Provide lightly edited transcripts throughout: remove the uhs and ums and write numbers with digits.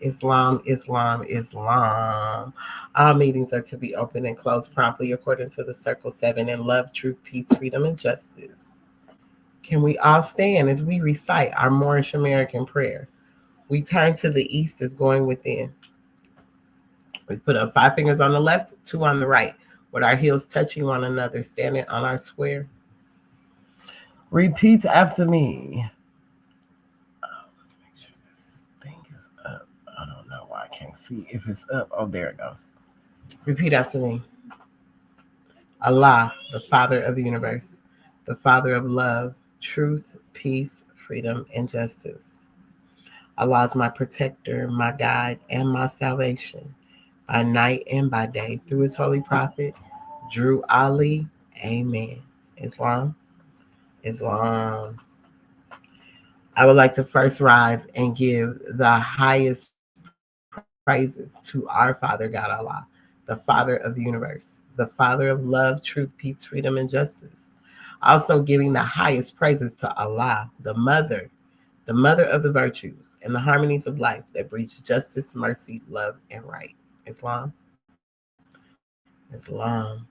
Islam. All meetings are to be open and closed promptly according to the Circle 7 in love, truth, peace, freedom, and justice. Can we all stand as we recite our Moorish American prayer? We turn to the east as going within. We put up 5 fingers on the left, 2 on the right, with our heels touching one another, standing on our square. Repeat after me. Make sure this thing is up. I don't know why I can't see if it's up. Oh, there it goes. Repeat after me. Allah, the Father of the universe, the Father of love, truth, peace, freedom, and justice. Allah is my protector, my guide, and my salvation, by night and by day, through his holy prophet, Drew Ali. Amen. Islam. Islam. I would like to first rise and give the highest praises to our Father God Allah, the Father of the universe, the Father of love, truth, peace, freedom, and justice. Also giving the highest praises to Allah, the mother of the virtues and the harmonies of life that breeds justice, mercy, love, and right. Islam. Islam.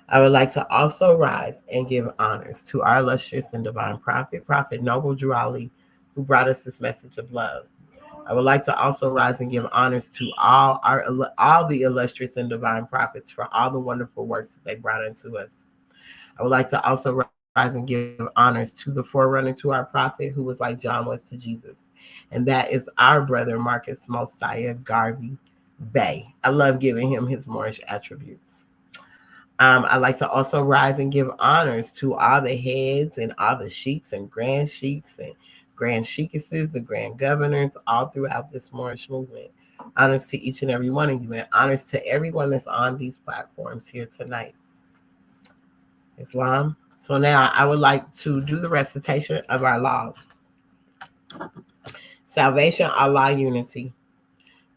I would like to also rise and give honors to our illustrious and divine Prophet Noble Drew Ali, who brought us this message of love. I would like to also rise and give honors to all the illustrious and divine prophets for all the wonderful works that they brought into us. I would like to also rise and give honors to the forerunner to our prophet, who was like John was to Jesus, and that is our brother Marcus Mosiah Garvey Bay. I love giving him his Moorish attributes. I'd like to also rise and give honors to all the heads and all the sheiks and grand sheikesses, the grand governors, all throughout this Moorish movement. Honors to each and every one of you, and honors to everyone that's on these platforms here tonight. Islam. So now I would like to do the recitation of our laws. Salvation, Allah, unity.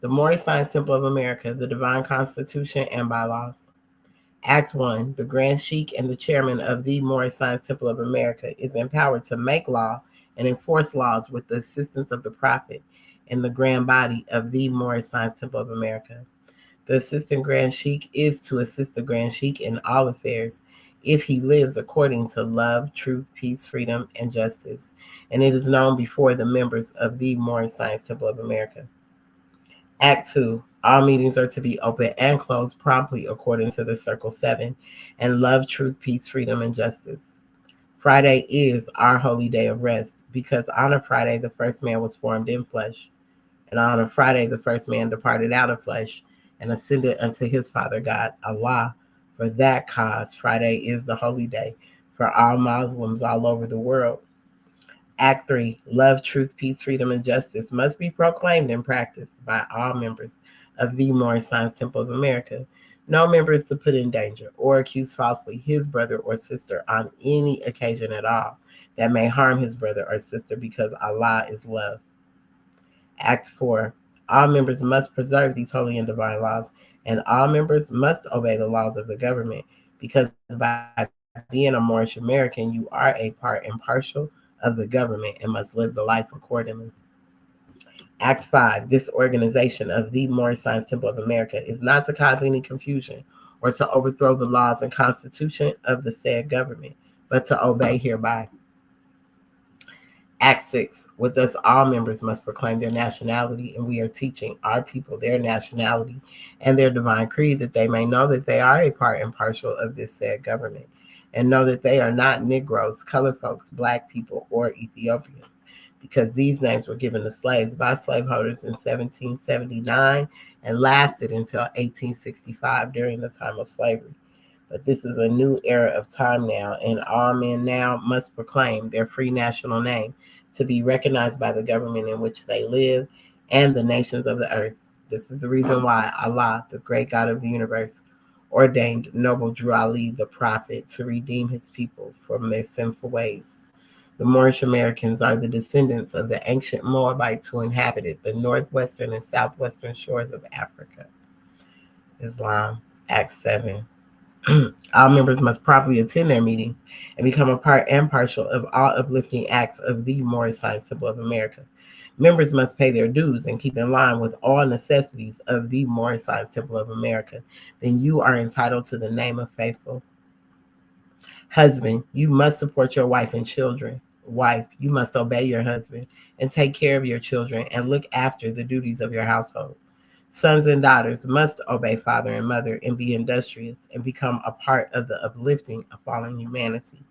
The Moorish Science Temple of America, the Divine Constitution and bylaws. Act 1. The Grand Sheik and the chairman of the Moorish Science Temple of America is empowered to make law and enforce laws with the assistance of the Prophet and the Grand Body of the Moorish Science Temple of America. The Assistant Grand Sheik is to assist the Grand Sheik in all affairs if he lives according to love, truth, peace, freedom, and justice, and it is known before the members of the Moorish Science Temple of America. Act 2. All meetings are to be open and closed promptly according to the Circle 7 and love, truth, peace, freedom, and justice. Friday is our holy day of rest because on a Friday the first man was formed in flesh, and on a Friday the first man departed out of flesh and ascended unto his Father God, Allah. For that cause, Friday is the holy day for all Muslims all over the world. Act 3. Love, truth, peace, freedom, and justice must be proclaimed and practiced by all members of the Moorish Science Temple of America. No member is to put in danger or accuse falsely his brother or sister on any occasion at all that may harm his brother or sister because Allah is love. Act 4. All members must preserve these holy and divine laws, and all members must obey the laws of the government because by being a Moorish American, you are a part and partial of the government and must live the life accordingly. Act 5. This organization of the Moorish Science Temple of America is not to cause any confusion or to overthrow the laws and constitution of the said government, but to obey hereby. Act 6. With us, all members must proclaim their nationality, and we are teaching our people their nationality and their divine creed that they may know that they are a part and partial of this said government, and know that they are not Negroes, colored folks, black people, or Ethiopians, because these names were given to slaves by slaveholders in 1779 and lasted until 1865 during the time of slavery. But this is a new era of time now, and all men now must proclaim their free national name to be recognized by the government in which they live and the nations of the earth. This is the reason why Allah, the great God of the universe, ordained Noble Drew Ali, the prophet, to redeem his people from their sinful ways. The Moorish Americans are the descendants of the ancient Moabites who inhabited the northwestern and southwestern shores of Africa. Islam. Act 7. All members must properly attend their meetings and become a part and partial of all uplifting acts of the Morris Science Temple of America. Members must pay their dues and keep in line with all necessities of the Morris Science Temple of America. Then you are entitled to the name of faithful. Husband, you must support your wife and children. Wife, you must obey your husband and take care of your children and look after the duties of your household. Sons and daughters must obey father and mother and be industrious and become a part of the uplifting of fallen humanity.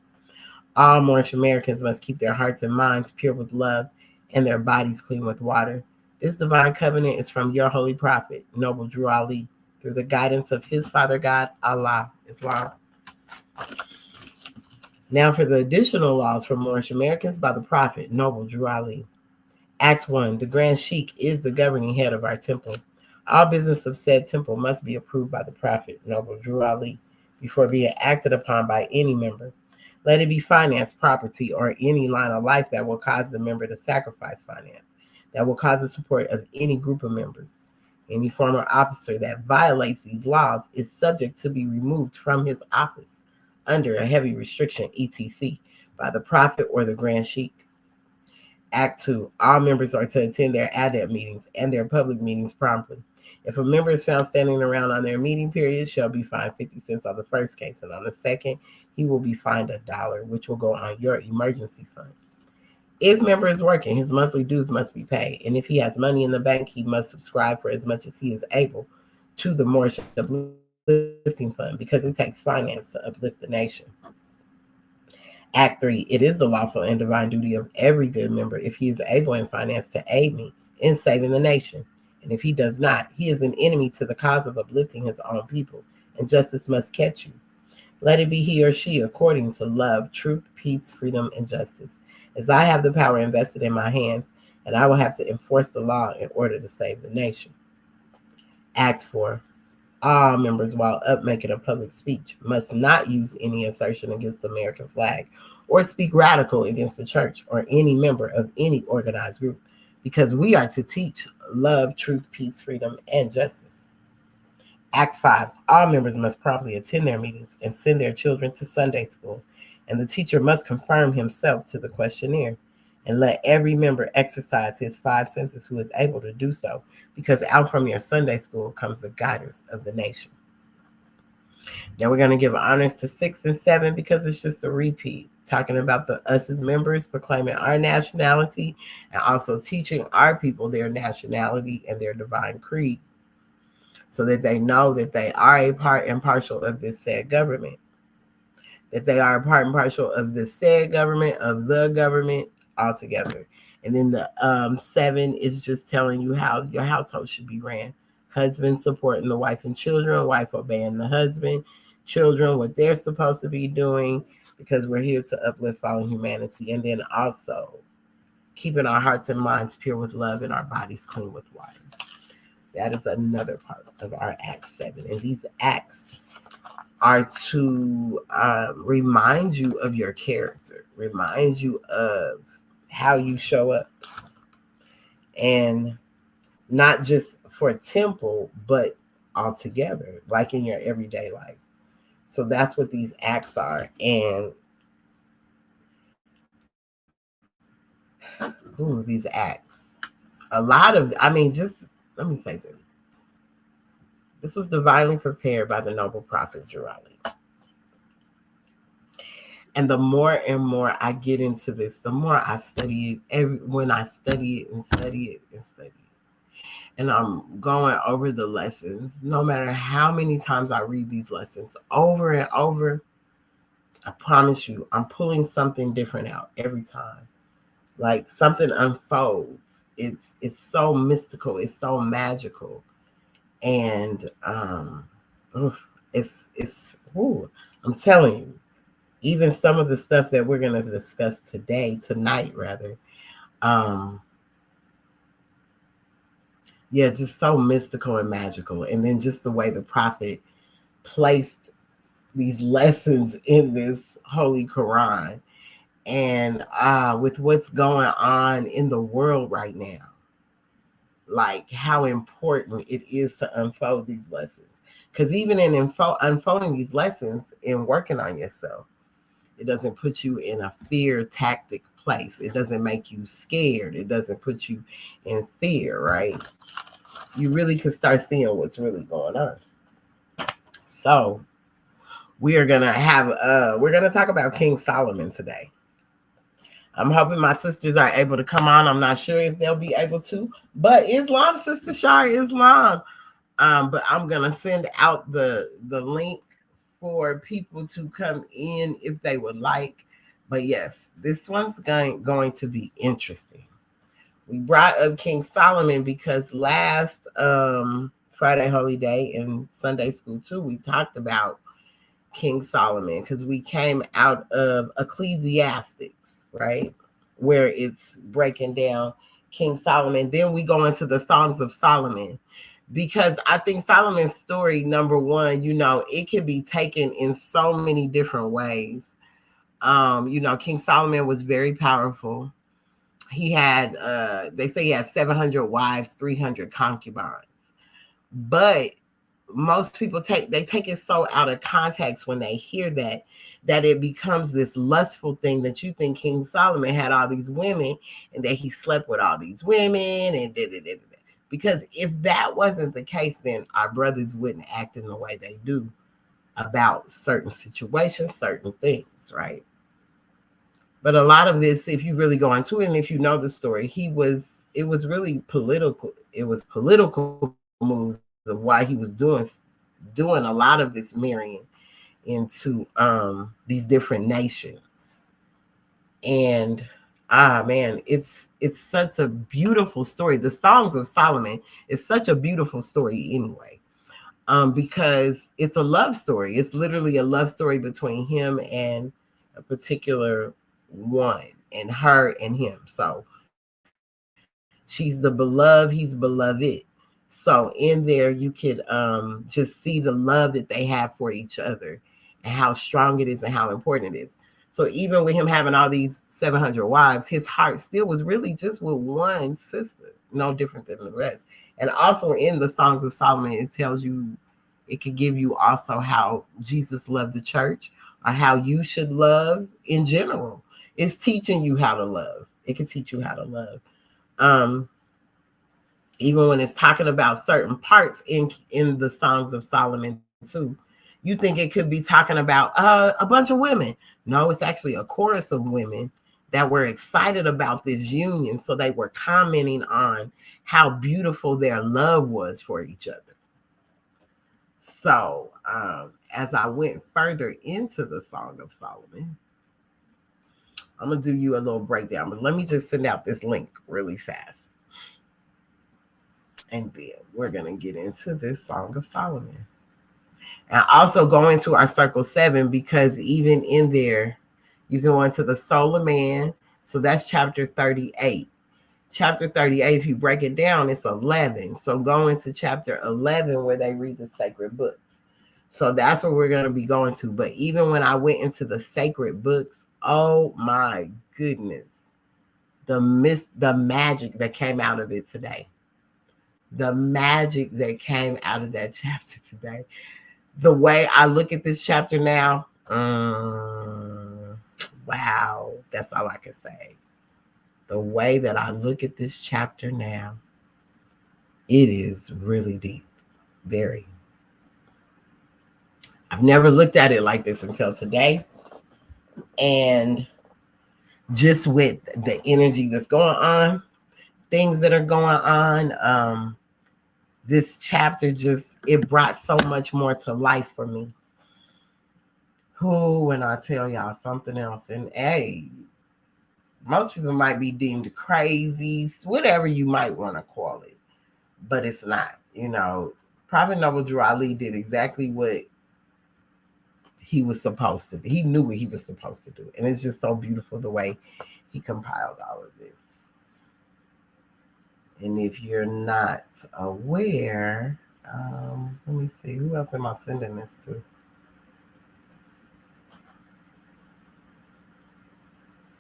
All Moorish Americans must keep their hearts and minds pure with love and their bodies clean with water. This divine covenant is from your holy prophet, Noble Drew Ali, through the guidance of his Father God, Allah, Islam. Now for the additional laws for Moorish Americans by the prophet, Noble Drew Ali. Act 1. The Grand Sheikh is the governing head of our temple. All business of said temple must be approved by the prophet, Noble Drew Ali, before being acted upon by any member. Let it be finance, property, or any line of life that will cause the member to sacrifice finance, that will cause the support of any group of members. Any former officer that violates these laws is subject to be removed from his office under a heavy restriction, etc., by the prophet or the Grand Sheikh. Act 2. All members are to attend their adept meetings and their public meetings promptly. If a member is found standing around on their meeting period, shall be fined 50 cents on the first case, and on the second, he will be fined $1, which will go on your emergency fund. If member is working, his monthly dues must be paid, and if he has money in the bank, he must subscribe for as much as he is able to the Moorish Uplifting Fund, because it takes finance to uplift the nation. Act 3. It is the lawful and divine duty of every good member, if he is able in finance, to aid me in saving the nation. And if he does not, he is an enemy to the cause of uplifting his own people, and justice must catch you. Let it be he or she according to love, truth, peace, freedom, and justice, as I have the power invested in my hands, and I will have to enforce the law in order to save the nation. Act 4. All members, while up making a public speech, must not use any assertion against the American flag or speak radical against the church or any member of any organized group, because we are to teach love, truth, peace, freedom, and justice. Act 5. All members must promptly attend their meetings and send their children to Sunday school, and the teacher must confirm himself to the questionnaire. And let every member exercise his 5 senses who is able to do so, because out from your Sunday school comes the guiders of the nation. Now we're going to give honors to 6 and 7 because it's just a repeat, talking about us as members, proclaiming our nationality, and also teaching our people their nationality and their divine creed, so that they know that they are a part and partial of this said government, that they are a part and partial of the said government, of the government altogether. And then the 7 is just telling you how your household should be ran. Husband supporting the wife and children, wife obeying the husband, children what they're supposed to be doing, because we're here to uplift fallen humanity. And then also keeping our hearts and minds pure with love and our bodies clean with water. That is another part of our Act 7. And these acts are to remind you of your character, remind you of how you show up. And not just for temple, but altogether, like in your everyday life. So that's what these acts are. And these acts. A lot of, just let me say this. This was divinely prepared by the noble prophet Drew Ali. And the more and more I get into this, the more I study it. When I study it and study it and study it, and I'm going over the lessons, no matter how many times I read these lessons over and over, I promise you, I'm pulling something different out every time. Like something unfolds. It's so mystical. It's so magical. And I'm telling you, even some of the stuff that we're going to discuss tonight, just so mystical and magical. And then just the way the prophet placed these lessons in this Holy Quran, and with what's going on in the world right now, like how important it is to unfold these lessons, Because even in unfolding these lessons and working on yourself, it doesn't put you in a fear tactic place. It doesn't make you scared. It doesn't put you in fear, right? You really can start seeing what's really going on. So we're gonna talk about King Solomon today. I'm hoping my sisters are able to come on. I'm not sure if they'll be able to, but Islam, Sister Shar, Islam. But I'm gonna send out the link for people to come in if they would like. But yes, this one's going to be interesting. We brought up King Solomon because last Friday Holy Day and Sunday School too, we talked about King Solomon because we came out of Ecclesiastics, right? Where it's breaking down King Solomon. Then we go into the Songs of Solomon because I think Solomon's story, number one, it can be taken in so many different ways. King Solomon was very powerful. He had, they say he had 700 wives, 300 concubines. But most people take it so out of context when they hear that it becomes this lustful thing that you think King Solomon had all these women and that he slept with all these women and did. Because if that wasn't the case, then our brothers wouldn't act in the way they do about certain situations, certain things, right? But a lot of this, if you really go into it and if you know the story, it was really political. It was political moves of why he was doing a lot of this marrying into these different nations. And man, it's such a beautiful story. The Songs of Solomon is such a beautiful story anyway. Because it's a love story. It's literally a love story between him and a particular one, and her and him. So she's the beloved, he's beloved. So in there you could just see the love that they have for each other and how strong it is and how important it is. So even with him having all these 700 wives, his heart still was really just with one sister, no different than the rest. And also in the Songs of Solomon, it tells you, it could give you also how Jesus loved the church or how you should love in general. It's teaching you how to love. It can teach you how to love. Even when it's talking about certain parts in the Songs of Solomon too, you think it could be talking about a bunch of women. No, it's actually a chorus of women that were excited about this union. So they were commenting on how beautiful their love was for each other. So as I went further into the Song of Solomon, I'm going to do you a little breakdown, but let me just send out this link really fast. And then we're going to get into this Song of Solomon. And also go into our Circle 7, because even in there, you go into the Soul of Man. So that's chapter 38. Chapter 38, if you break it down, it's 11. So go into chapter 11 where they read the sacred books. So that's what we're going to be going to. But even when I went into the sacred books, oh my goodness, the magic that came out of it today. The magic that came out of that chapter today. The way I look at this chapter now, wow, that's all I can say. The way that I look at this chapter now, it is really deep, very. I've never looked at it like this until today. And just with the energy that's going on, things that are going on, this chapter it brought so much more to life for me. When I tell y'all something else, and hey, most people might be deemed crazy, whatever you might want to call it, but it's not. Prophet Noble Drew Ali did exactly what he was supposed to do. He knew what he was supposed to do. And it's just so beautiful the way he compiled all of this. And if you're not aware, let me see, who else am I sending this to?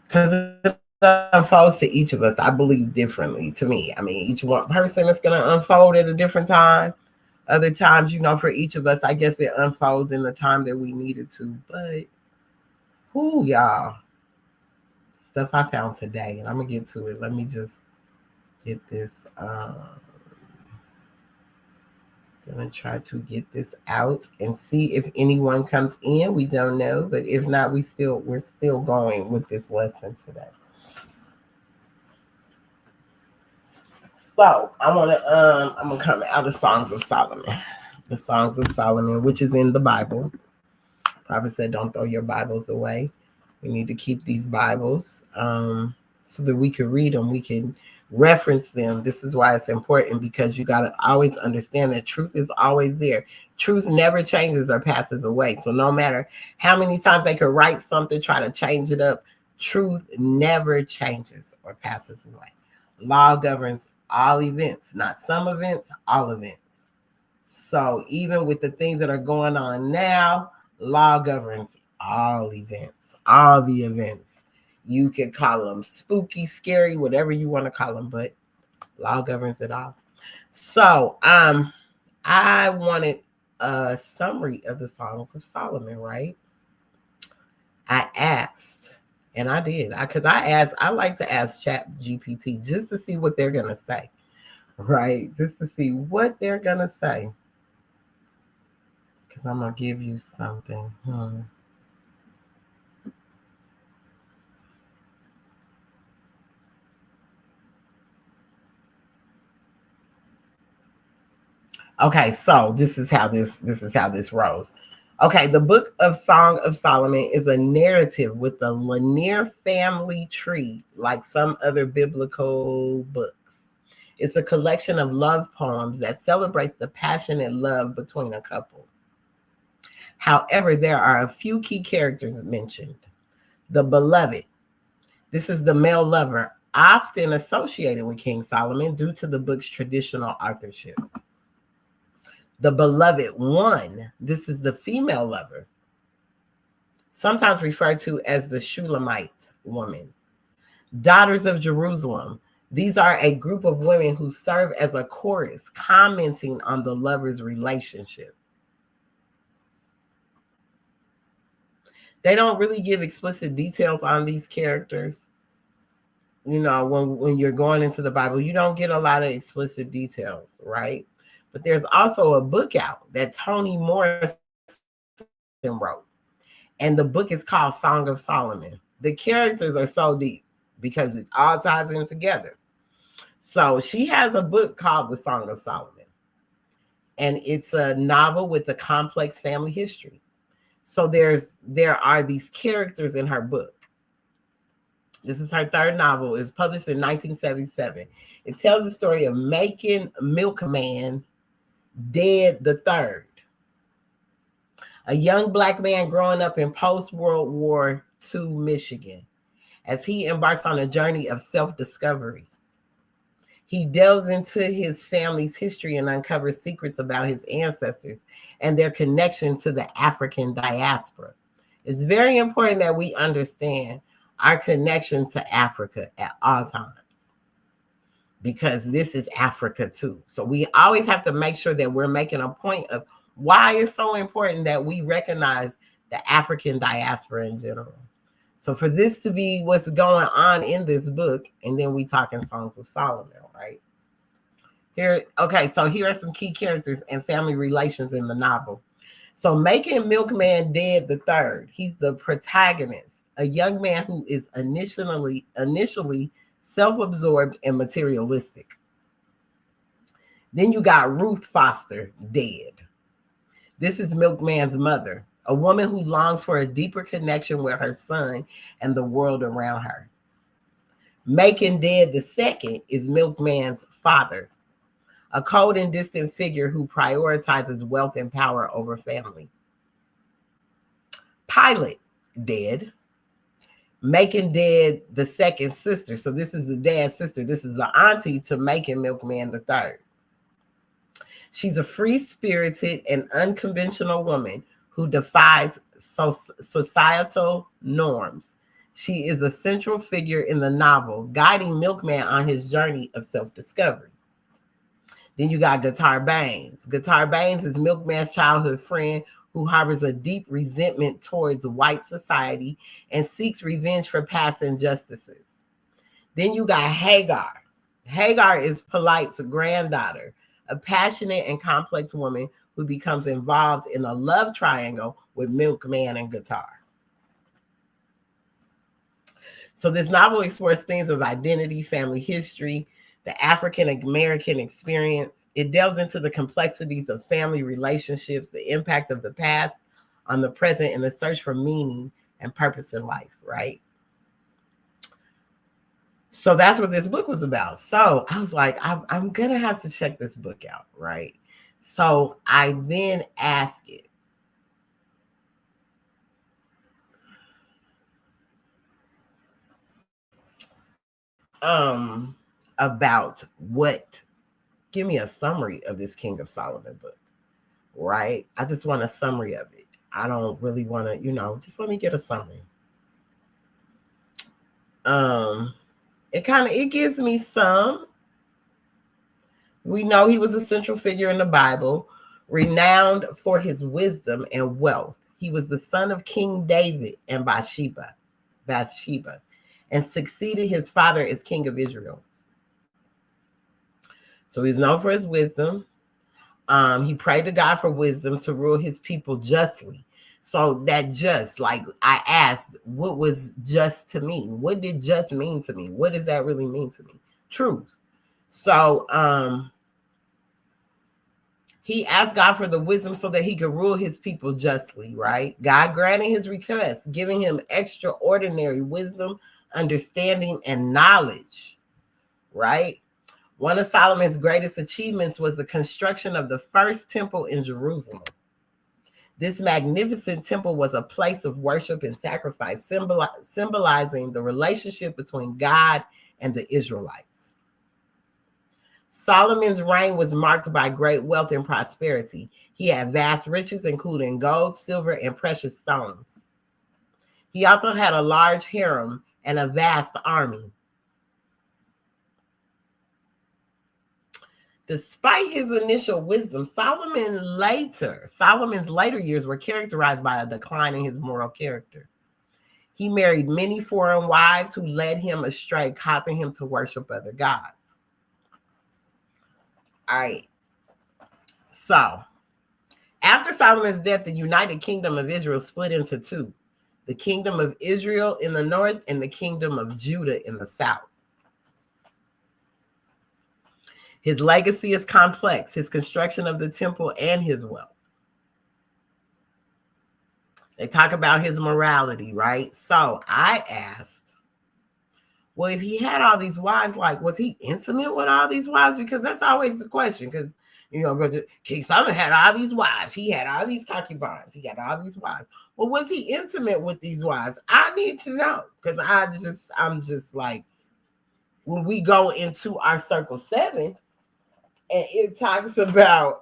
Because it unfolds to each of us, I believe, differently. To me, I mean, each one person is going to unfold at a different time. Other times, for each of us, I guess it unfolds in the time that we needed to. But, whoo, y'all, stuff I found today, and I'm going to get to it. Let me just get this. Gonna try to get this out and see if anyone comes in. We don't know, but if not, we're still going with this lesson today. So I'm gonna come out of Songs of Solomon. The Songs of Solomon, which is in the Bible. Prophet said, don't throw your Bibles away. We need to keep these Bibles so that we can read them. We can reference them. This is why it's important, because you got to always understand that truth is always there. Truth never changes or passes away. So no matter how many times they could write something, try to change it up, truth never changes or passes away. Law governs all events, not some events, all events. So even with the things that are going on now, law governs all events, all the events. You can call them spooky, scary, whatever you want to call them, but law governs it all. So I wanted a summary of the Songs of Solomon, right? I asked, and I did, because I like to ask ChatGPT just to see what they're going to say, right? Just to see what they're going to say. Because I'm going to give you something. Okay, so this is how this rolls. Okay, the Book of Song of Solomon is a narrative with a linear family tree, like some other biblical books. It's a collection of love poems that celebrates the passionate love between a couple. However, there are a few key characters mentioned. The beloved. This is the male lover, often associated with King Solomon due to the book's traditional authorship. The beloved one. This is the female lover, sometimes referred to as the Shulamite woman. Daughters of Jerusalem. These are a group of women who serve as a chorus, commenting on the lover's relationship. They don't really give explicit details on these characters. When you're going into the Bible, you don't get a lot of explicit details, right? But there's also a book out that Toni Morrison wrote. And the book is called Song of Solomon. The characters are so deep because it all ties in together. So she has a book called The Song of Solomon. And it's a novel with a complex family history. So there are these characters in her book. This is her third novel. It was published in 1977. It tells the story of Macon Milkman Dead III, a young Black man growing up in post-World War II Michigan, as he embarks on a journey of self-discovery. He delves into his family's history and uncovers secrets about his ancestors and their connection to the African diaspora. It's very important that we understand our connection to Africa at all times, because this is Africa too. So we always have to make sure that we're making a point of why it's so important that we recognize the African diaspora in general. So for this to be what's going on in this book, and then we talking Songs of Solomon, right? Here are some key characters and family relations in the novel. So Macon Milkman Dead III, he's the protagonist, a young man who is initially self-absorbed and materialistic. Then you got Ruth Foster Dead. This is Milkman's mother, a woman who longs for a deeper connection with her son and the world around her. Macon Dead II is Milkman's father, a cold and distant figure who prioritizes wealth and power over family. Pilot Dead. Macon Dead the second sister. So this is the dad's sister. This is the auntie to Macon Milkman III. She's a free-spirited and unconventional woman who defies societal norms. She is a central figure in the novel, guiding Milkman on his journey of self-discovery. Then you got Guitar Baines. Guitar Baines is Milkman's childhood friend who harbors a deep resentment towards white society and seeks revenge for past injustices. Then you got Hagar. Hagar is Polite's granddaughter, a passionate and complex woman who becomes involved in a love triangle with Milkman and Guitar. So this novel explores themes of identity, family history, the African American experience. It delves into the complexities of family relationships, the impact of the past on the present, and the search for meaning and purpose in life, right? So that's what this book was about. So I was like, I'm going to have to check this book out, right? So I then asked it, about what, give me a summary of this King of Solomon book, right? I just want a summary of it. I don't really want to, just let me get a summary. It gives me some. We know he was a central figure in the Bible, renowned for his wisdom and wealth. He was the son of King David and Bathsheba, and succeeded his father as king of Israel. So he's known for his wisdom. He prayed to God for wisdom to rule his people justly. So that just, like I asked, what was just to me? What did just mean to me? What does that really mean to me? Truth. So he asked God for the wisdom so that he could rule his people justly, right? God granted his request, giving him extraordinary wisdom, understanding, and knowledge, right? One of Solomon's greatest achievements was the construction of the first temple in Jerusalem. This magnificent temple was a place of worship and sacrifice, symbolizing the relationship between God and the Israelites. Solomon's reign was marked by great wealth and prosperity. He had vast riches, including gold, silver, and precious stones. He also had a large harem and a vast army. Despite his initial wisdom, Solomon's later years were characterized by a decline in his moral character. He married many foreign wives who led him astray, causing him to worship other gods. All right. So, after Solomon's death, the United Kingdom of Israel split into two: the Kingdom of Israel in the north and the Kingdom of Judah in the south. His legacy is complex, his construction of the temple and his wealth. They talk about his morality, right? So I asked, well, if he had all these wives, like, was he intimate with all these wives? Because that's always the question. Because, King Solomon had all these wives. He had all these concubines. He had all these wives. Well, was he intimate with these wives? I need to know. Because I'm just like, when we go into our circle 7, and it talks about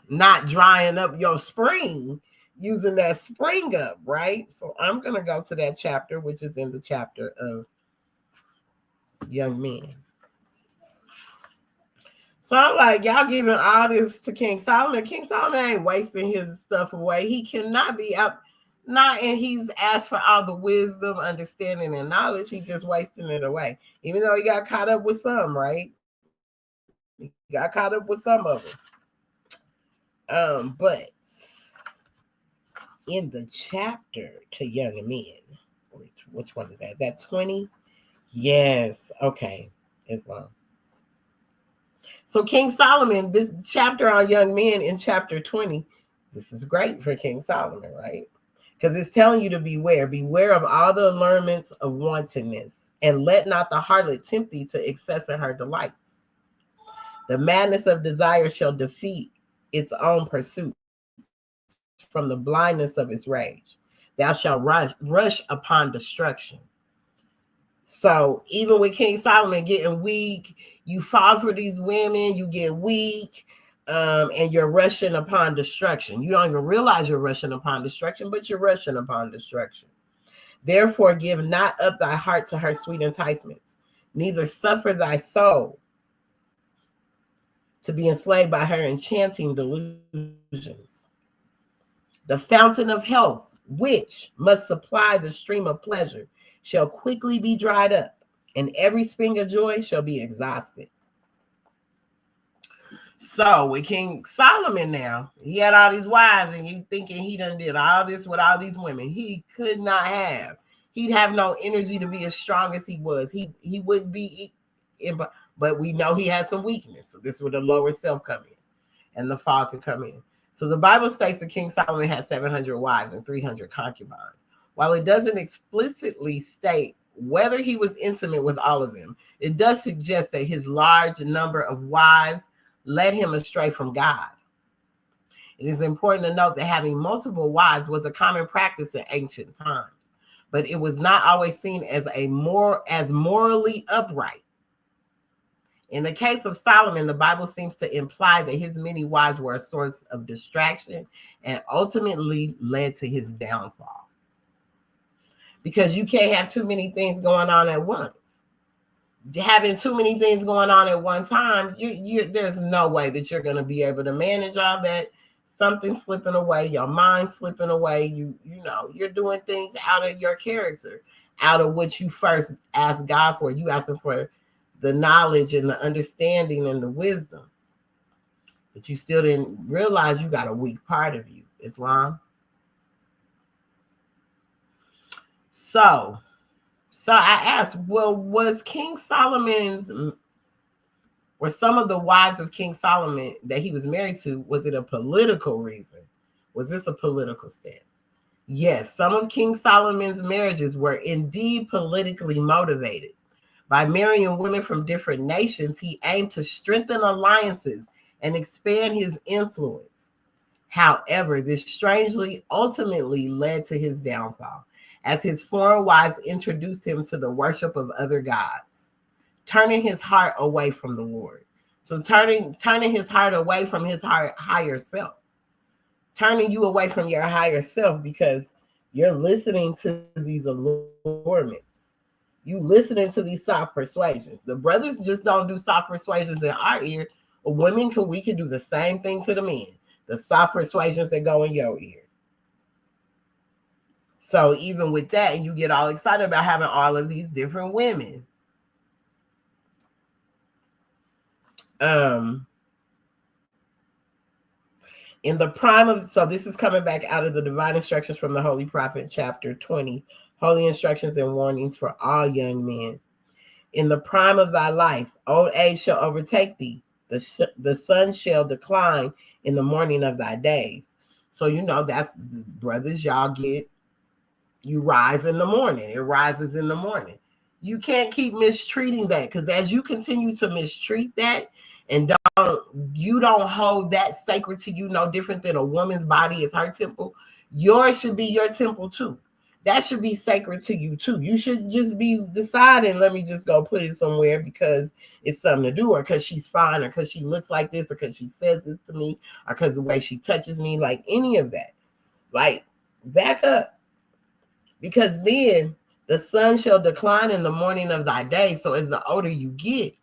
not drying up your spring, using that spring up, right? So I'm going to go to that chapter, which is in the chapter of young men. So I'm like, y'all giving all this to King Solomon. King Solomon ain't wasting his stuff away. He cannot be up, and he's asked for all the wisdom, understanding, and knowledge. He's just wasting it away. Even though he got caught up with some, right? He got caught up with some of them. But in the chapter to young men, which one is that? That 20? Yes. Okay. It's long. So King Solomon, this chapter on young men in chapter 20, this is great for King Solomon, right? Because it's telling you to beware of all the allurements of wantonness, and let not the harlot tempt thee to excess in her delights. The madness of desire shall defeat its own pursuit from the blindness of its rage. Thou shalt rush upon destruction. So even with King Solomon getting weak, you fall for these women, you get weak, and you're rushing upon destruction. You don't even realize you're rushing upon destruction, but you're rushing upon destruction. Therefore, give not up thy heart to her sweet enticements, neither suffer thy soul to be enslaved by her enchanting delusions. The fountain of health, which must supply the stream of pleasure, shall quickly be dried up, and every spring of joy shall be exhausted. So with King Solomon now, he had all these wives, and you thinking he done did all this with all these women. He could not have. He'd have no energy to be as strong as he was. He wouldn't be, but we know he has some weakness. So this is where the lower self come in, and the fall could come in. So the Bible states that King Solomon had 700 wives and 300 concubines. While it doesn't explicitly state whether he was intimate with all of them, it does suggest that his large number of wives led him astray from God. It is important to note that having multiple wives was a common practice in ancient times, but it was not always seen as morally upright. In the case of Solomon, the Bible seems to imply that his many wives were a source of distraction and ultimately led to his downfall. Because you can't have too many things going on at once. Having too many things going on at one time, there's no way that you're going to be able to manage all that. Something slipping away, your mind slipping away. You're doing things out of your character, out of what you first asked God for. You asking for the knowledge and the understanding and the wisdom, but you still didn't realize you got a weak part of you, Islam. So I asked, well, were some of the wives of King Solomon that he was married to, was it a political reason? Was this a political stance? Yes, some of King Solomon's marriages were indeed politically motivated. By marrying women from different nations, he aimed to strengthen alliances and expand his influence. However, this strangely ultimately led to his downfall, as his foreign wives introduced him to the worship of other gods, turning his heart away from the Lord. So turning his heart away from his higher self, turning you away from your higher self because you're listening to these allurements. You listening to these soft persuasions. The brothers just don't do soft persuasions in our ear. We can do the same thing to the men. The soft persuasions that go in your ear. So even with that, you get all excited about having all of these different women. In the prime of, so this is coming back out of the Divine Instructions from the Holy Prophet, chapter 20, Holy Instructions and Warnings for all young men. In the prime of thy life, old age shall overtake thee. The sun shall decline in the morning of thy days. So, that's, brothers, you rise in the morning. It rises in the morning. You can't keep mistreating that, because as you continue to mistreat that and you don't hold that sacred to you, no different than a woman's body is her temple, yours should be your temple too. That should be sacred to you too. You should just be deciding, let me just go put it somewhere because it's something to do, or because she's fine, or because she looks like this, or because she says this to me, or because the way she touches me, like any of that. Like, back up. Because then the sun shall decline in the morning of thy day. So as the older you get,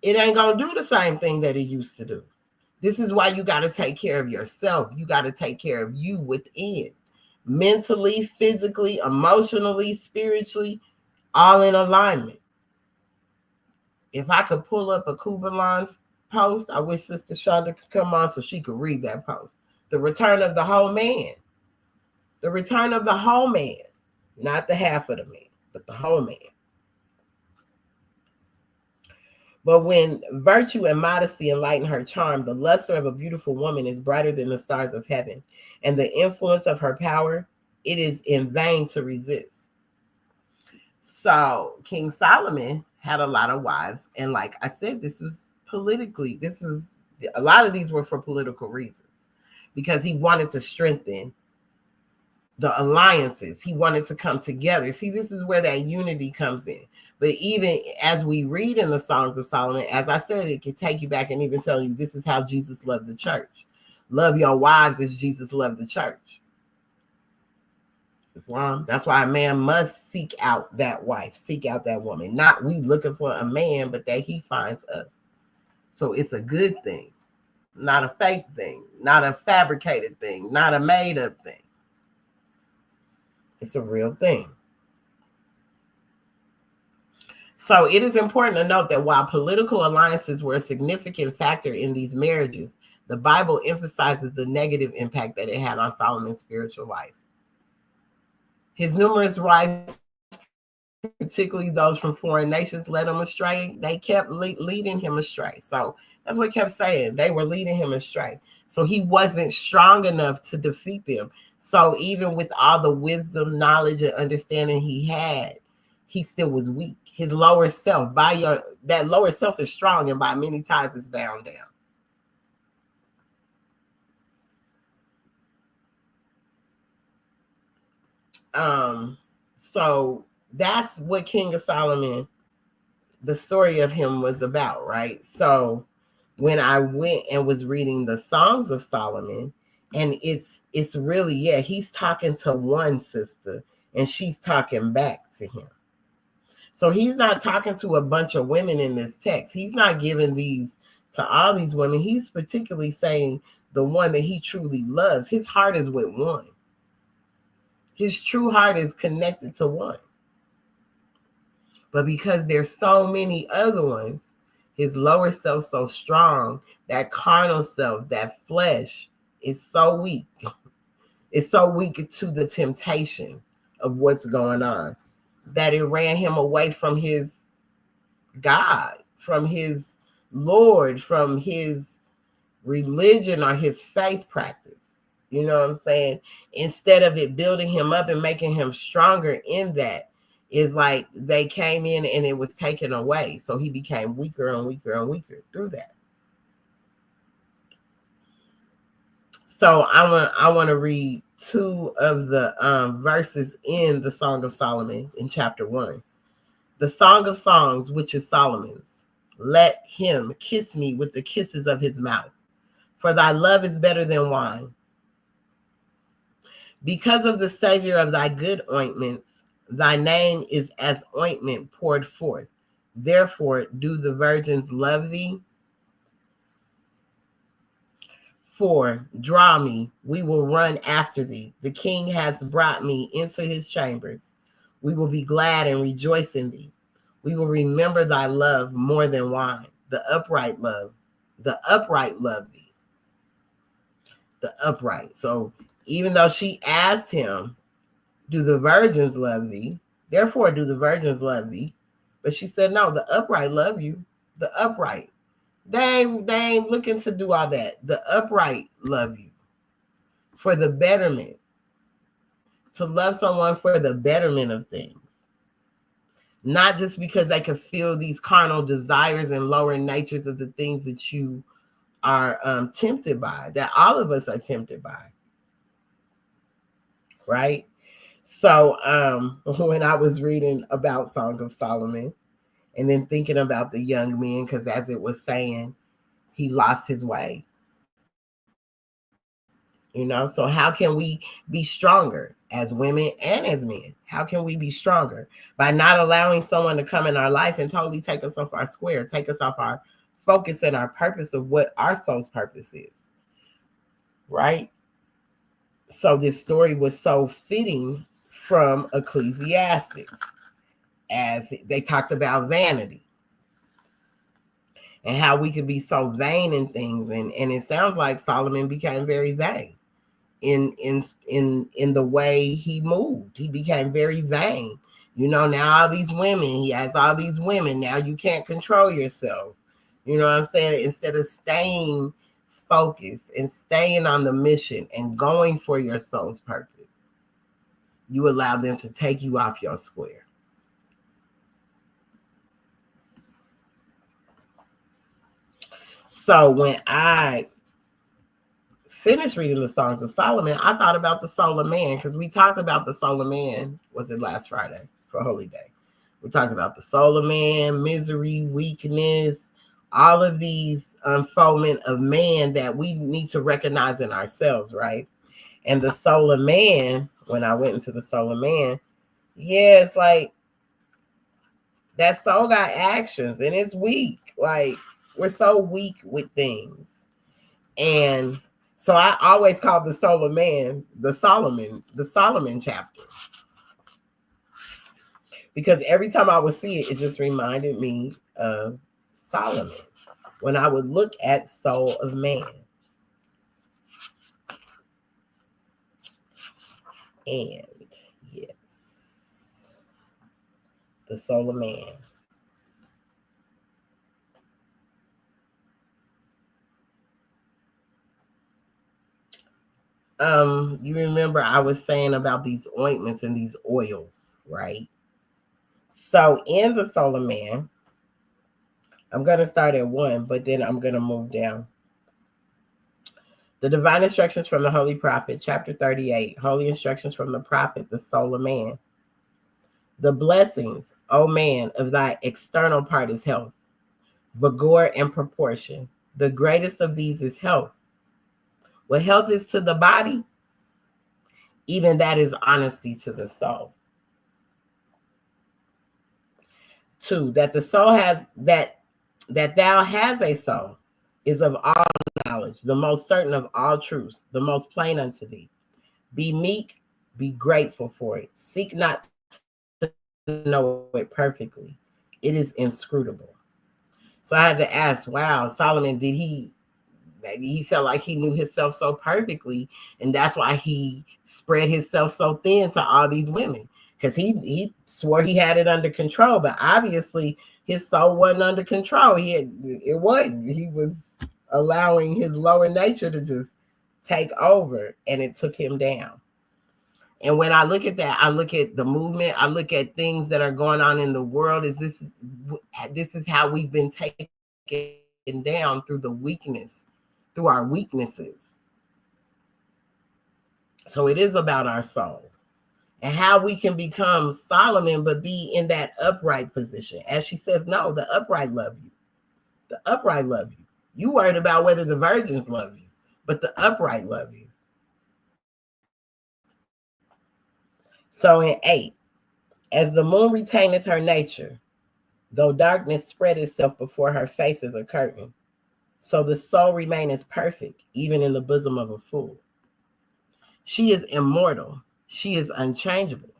it ain't going to do the same thing that it used to do. This is why you got to take care of yourself. You got to take care of you within. Mentally, physically, emotionally, spiritually, all in alignment. If I could pull up a Kubelan's post, I wish Sister Shonda could come on so she could read that post. The return of the whole man. The return of the whole man. Not the half of the man, but the whole man. But when virtue and modesty enlighten her charm, the luster of a beautiful woman is brighter than the stars of heaven, and the influence of her power, it is in vain to resist. So King Solomon had a lot of wives, and like I said, a lot of these were for political reasons, because he wanted to strengthen the alliances. He wanted to come together. See, this is where that unity comes in. But even as we read in the Songs of Solomon, as I said, it can take you back and even tell you this is how Jesus loved the church. Love your wives as Jesus loved the church. Islam. That's why a man must seek out that wife, seek out that woman. Not we looking for a man, but that he finds us. So it's a good thing, not a fake thing, not a fabricated thing, not a made up thing. It's a real thing. So it is important to note that while political alliances were a significant factor in these marriages, the Bible emphasizes the negative impact that it had on Solomon's spiritual life. His numerous wives, particularly those from foreign nations, led him astray. They kept leading him astray. So that's what he kept saying. They were leading him astray. So he wasn't strong enough to defeat them. So even with all the wisdom, knowledge, and understanding he had, he still was weak. His lower self, that lower self is strong, and by many ties is bound down. So that's what King of Solomon, the story of him was about, right? So when I went and was reading the Songs of Solomon, and it's really, yeah, he's talking to one sister and she's talking back to him. So he's not talking to a bunch of women in this text. He's not giving these to all these women. He's particularly saying the one that he truly loves. His heart is with one. His true heart is connected to one. But because there's so many other ones, his lower self so strong, that carnal self, that flesh is so weak. It's so weak to the temptation of what's going on that it ran him away from his God, from his Lord, from his religion or his faith practice. You know what I'm saying? Instead of it building him up and making him stronger in that, is like they came in and it was taken away. So he became weaker and weaker and weaker through that. So I want to read two of the verses in the Song of Solomon in chapter 1. The Song of Songs, which is Solomon's. Let him kiss me with the kisses of his mouth, for thy love is better than wine. Because of the Savior of thy good ointments, thy name is as ointment poured forth. Therefore do the virgins love thee. 4, draw me, we will run after thee. The king has brought me into his chambers. We will be glad and rejoice in thee. We will remember thy love more than wine. The upright love thee. The upright. So even though she asked him, do the virgins love thee? Therefore do the virgins love thee. But she said, no, the upright love you. The upright. They ain't looking to do all that. The upright love you for the betterment. To love someone for the betterment of things. Not just because they can feel these carnal desires and lower natures of the things that you are tempted by, that all of us are tempted by. Right? So when I was reading about Song of Solomon, and then thinking about the young men, because as it was saying, he lost his way. You know, so how can we be stronger as women and as men? How can we be stronger? By not allowing someone to come in our life and totally take us off our square, take us off our focus and our purpose of what our soul's purpose is. Right? So this story was so fitting from Ecclesiastes, as they talked about vanity and how we could be so vain in things. And it sounds like Solomon became very vain in the way he moved. He became very vain. You know, now all these women, he has all these women. Now you can't control yourself. You know what I'm saying? Instead of staying focused and staying on the mission and going for your soul's purpose, you allow them to take you off your square. So when I finished reading the Songs of Solomon, I thought about the soul of man, because we talked about the soul of man, was it last Friday for Holy Day? We talked about the soul of man, misery, weakness, all of these unfoldment of man that we need to recognize in ourselves, right? And the soul of man, when I went into the soul of man, yeah, it's like that soul got actions and it's weak. Like, weak with things. And so I always call the soul of man the Solomon chapter. Because every time I would see it, it just reminded me of Solomon when I would look at soul of man. And yes, the soul of man. You remember I was saying about these ointments and these oils, right? So in the soul of man, I'm going to start at 1, but then I'm going to move down. The divine instructions from the Holy Prophet, chapter 38, holy instructions from the prophet, the soul of man. The blessings, O man, of thy external part is health, vigor, and proportion. The greatest of these is health. What health is to the body, even that is honesty to the soul. 2, that the soul has that thou has a soul is of all knowledge, the most certain of all truths, the most plain unto thee. Be meek, be grateful for it. Seek not to know it perfectly. It is inscrutable. So I had to ask, wow, Solomon, maybe he felt like he knew himself so perfectly, and that's why he spread himself so thin to all these women, because he swore he had it under control, but obviously his soul wasn't under control. It wasn't. He was allowing his lower nature to just take over, and it took him down. And when I look at that, I look at the movement, I look at things that are going on in the world. This is how we've been taken down through the weakness, through our weaknesses. So it is about our soul and how we can become Solomon, but be in that upright position. As she says, no, the upright love you. The upright love you. You worried about whether the virgins love you, but the upright love you. So in 8, as the moon retaineth her nature, though darkness spread itself before her face as a curtain, so the soul remaineth perfect, even in the bosom of a fool. She is immortal. She is unchangeable.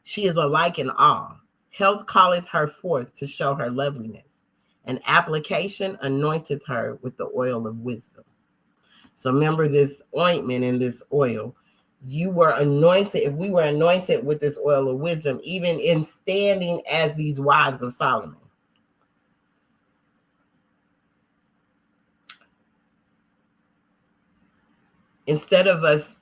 She is alike in all. Health calleth her forth to show her loveliness, and application anointeth her with the oil of wisdom. So remember this ointment and this oil. You were anointed, if we were anointed with this oil of wisdom, even in standing as these wives of Solomon. Instead of us,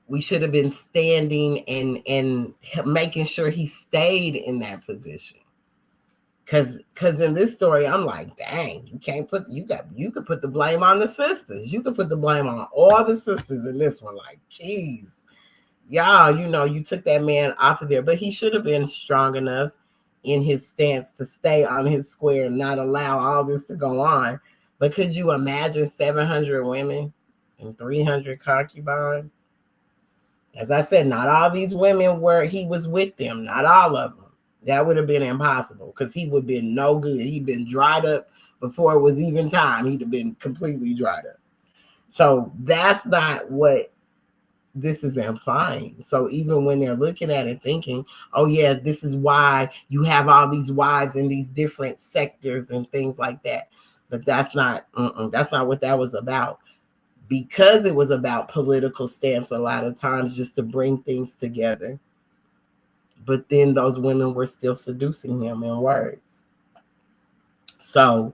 we should have been standing and making sure he stayed in that position. Because in this story, I'm like, dang, you could put the blame on the sisters. You could put the blame on all the sisters in this one. Like, geez, y'all, you took that man off of there. But he should have been strong enough in his stance to stay on his square and not allow all this to go on. But could you imagine 700 women and 300 concubines? As I said, not all these women he was with them, not all of them. That would have been impossible because he would have been no good. He'd been dried up before it was even time. He'd have been completely dried up. So that's not what this is implying. So even when they're looking at it thinking, oh yeah, this is why you have all these wives in these different sectors and things like that. But that's not what that was about. Because it was about political stance a lot of times just to bring things together. But then those women were still seducing him in words. So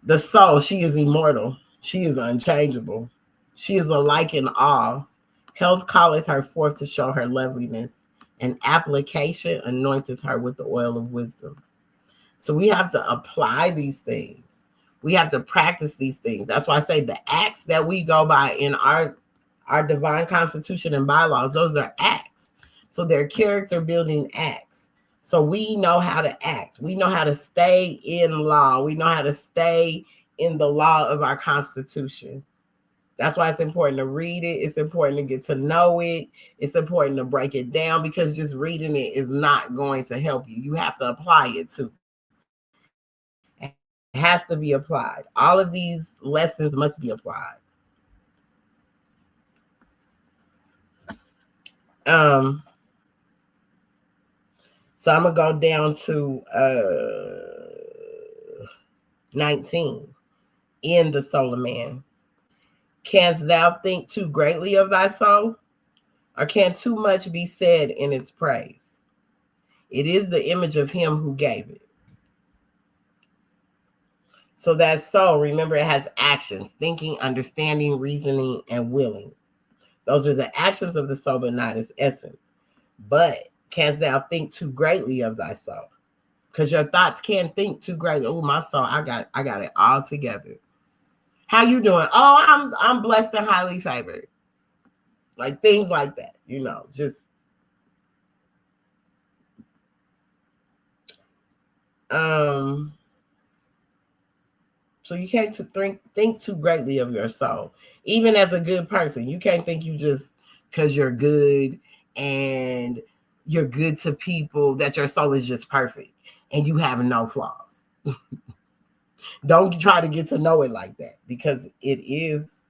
the soul, she is immortal. She is unchangeable. She is alike in all. Health calleth her forth to show her loveliness, and application anointeth her with the oil of wisdom. So we have to apply these things. We have to practice these things. That's why I say the acts that we go by in our divine constitution and bylaws, those are acts. So they're character building acts. So we know how to act. We know how to stay in law. We know how to stay in the law of our constitution. That's why it's important to read it. It's important to get to know it. It's important to break it down because just reading it is not going to help you. You have to apply it too. It has to be applied. All of these lessons must be applied. So I'm gonna go down to 19 in the soul of man. Canst thou think too greatly of thy soul? Or can too much be said in its praise? It is the image of him who gave it. So that soul, remember, it has actions: thinking, understanding, reasoning, and willing. Those are the actions of the soul, but not its essence. But canst thou think too greatly of thy soul? Because your thoughts can't think too greatly. Oh, my soul, I got it all together. How you doing? Oh, I'm blessed and highly favored. Like things like that, just so you can't think too greatly of your soul. Even as a good person, you can't think you just because you're good and you're good to people that your soul is just perfect and you have no flaws. Don't try to get to know it like that, because it's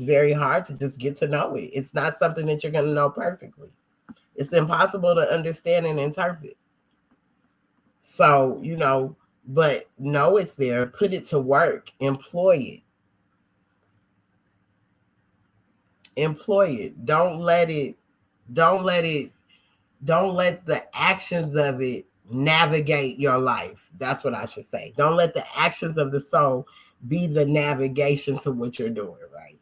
very hard to just get to know it. It's not something that you're going to know perfectly. It's impossible to understand and interpret. So, but know it's there, put it to work, employ it. Don't let the actions of it navigate your life. That's what I should say. Don't let the actions of the soul be the navigation to what you're doing, right?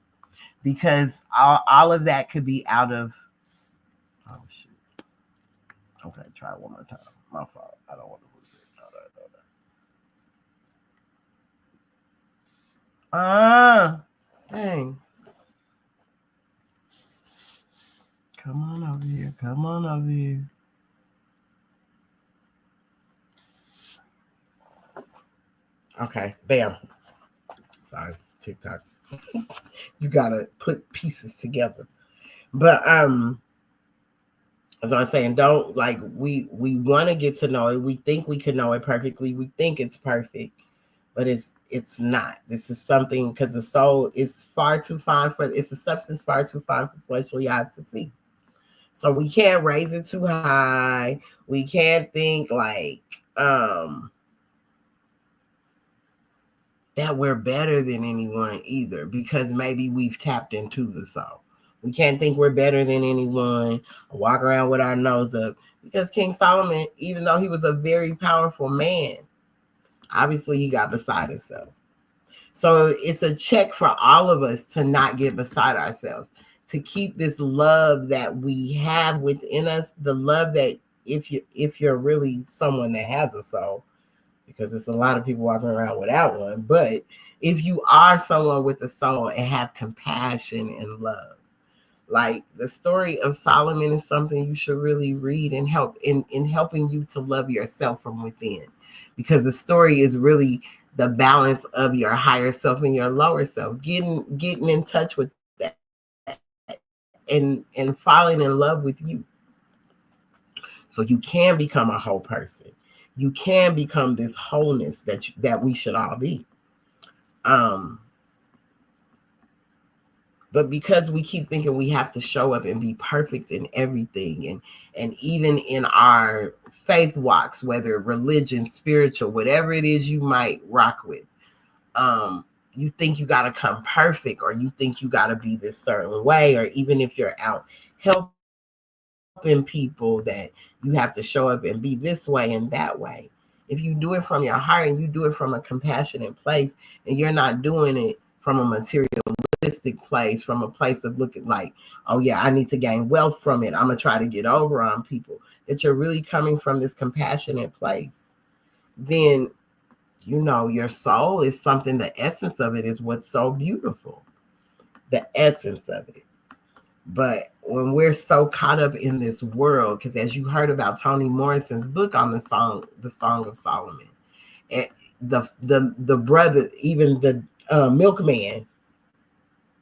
Because all of that could be out of, oh shoot. Okay, try it one more time. My fault. I don't want to lose it. Dang. Come on over here. Okay, bam. Sorry, TikTok. You gotta put pieces together. But as I was saying, don't like we want to get to know it. We think we can know it perfectly. We think it's perfect, but it's not. This is something, because the soul is far too fine it's a substance far too fine for fleshly eyes to see. So we can't raise it too high. We can't think like that we're better than anyone either, because maybe we've tapped into the soul. We can't think we're better than anyone, walk around with our nose up, because King Solomon, even though he was a very powerful man, obviously he got beside himself. So it's a check for all of us to not get beside ourselves, to keep this love that we have within us, the love that if you're really someone that has a soul, because there's a lot of people walking around without one, but if you are someone with a soul and have compassion and love, like the story of Solomon is something you should really read and help in helping you to love yourself from within, because the story is really the balance of your higher self and your lower self, getting in touch with that and falling in love with you, so you can become a whole person. You can become this wholeness that we should all be. But because we keep thinking we have to show up and be perfect in everything, and even in our faith walks, whether religion, spiritual, whatever it is you might rock with, you think you got to come perfect, or you think you got to be this certain way, or even if you're out helping people, that you have to show up and be this way and that way. If you do it from your heart and you do it from a compassionate place, and you're not doing it from a materialistic place, from a place of looking like, oh yeah, I need to gain wealth from it, I'm gonna try to get over on people, that you're really coming from this compassionate place, then your soul is something, the essence of it is what's so beautiful, the essence of it. But when we're so caught up in this world, because as you heard about Toni Morrison's book on the Song of Solomon, and the brother, even the milkman,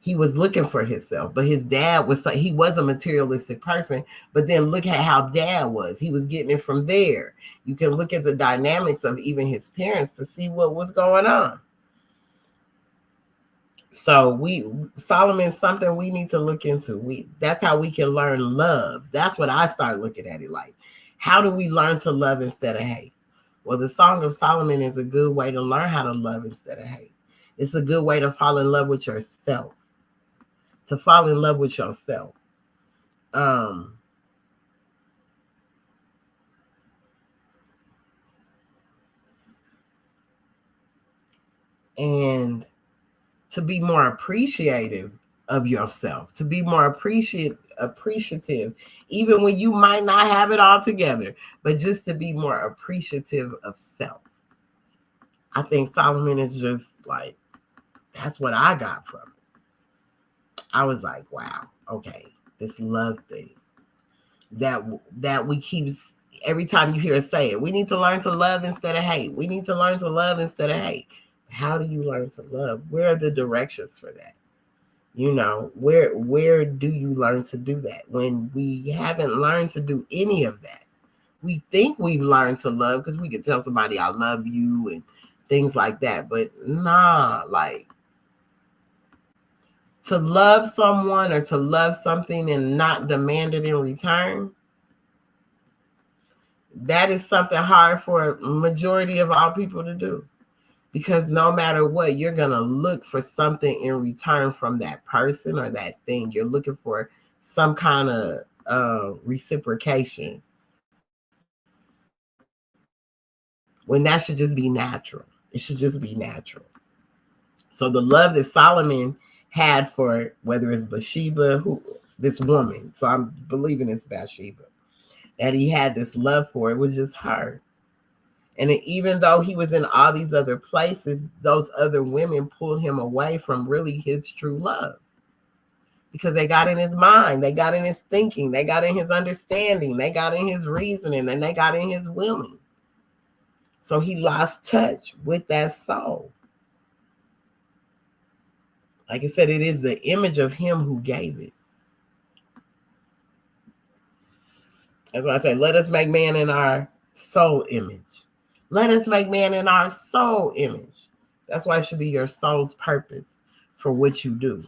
He was looking for himself, but his dad he was a materialistic person. But then look at how dad was. He was getting it from there. You can look at the dynamics of even his parents to see what was going on. So Solomon's something we need to look into. That's how we can learn love. That's what I start looking at it like. How do we learn to love instead of hate? Well, the Song of Solomon is a good way to learn how to love instead of hate. It's a good way to fall in love with yourself. To fall in love with yourself. And to be more appreciative of yourself, to be more appreciative, even when you might not have it all together, but just to be more appreciative of self. I think Solomon is just like, that's what I got from it. I was like, wow, okay, this love thing that we keep, every time you hear us say it, we need to learn to love instead of hate. We need to learn to love instead of hate. How do you learn to love? Where are the directions for that? Where do you learn to do that when we haven't learned to do any of that? We think we've learned to love because we can tell somebody I love you and things like that, but nah, like to love someone or to love something and not demand it in return, that is something hard for a majority of all people to do. Because no matter what, you're going to look for something in return from that person or that thing. You're looking for some kind of reciprocation. When that should just be natural. It should just be natural. So the love that Solomon had for, whether it's Bathsheba, this woman, so I'm believing it's Bathsheba, that he had this love for, it was just her. And even though he was in all these other places, those other women pulled him away from really his true love. Because they got in his mind, they got in his thinking, they got in his understanding, they got in his reasoning, and they got in his willing. So he lost touch with that soul. Like I said, it is the image of him who gave it. That's why I say, let us make man in our soul image. Let us make man in our soul image. That's why it should be your soul's purpose for what you do.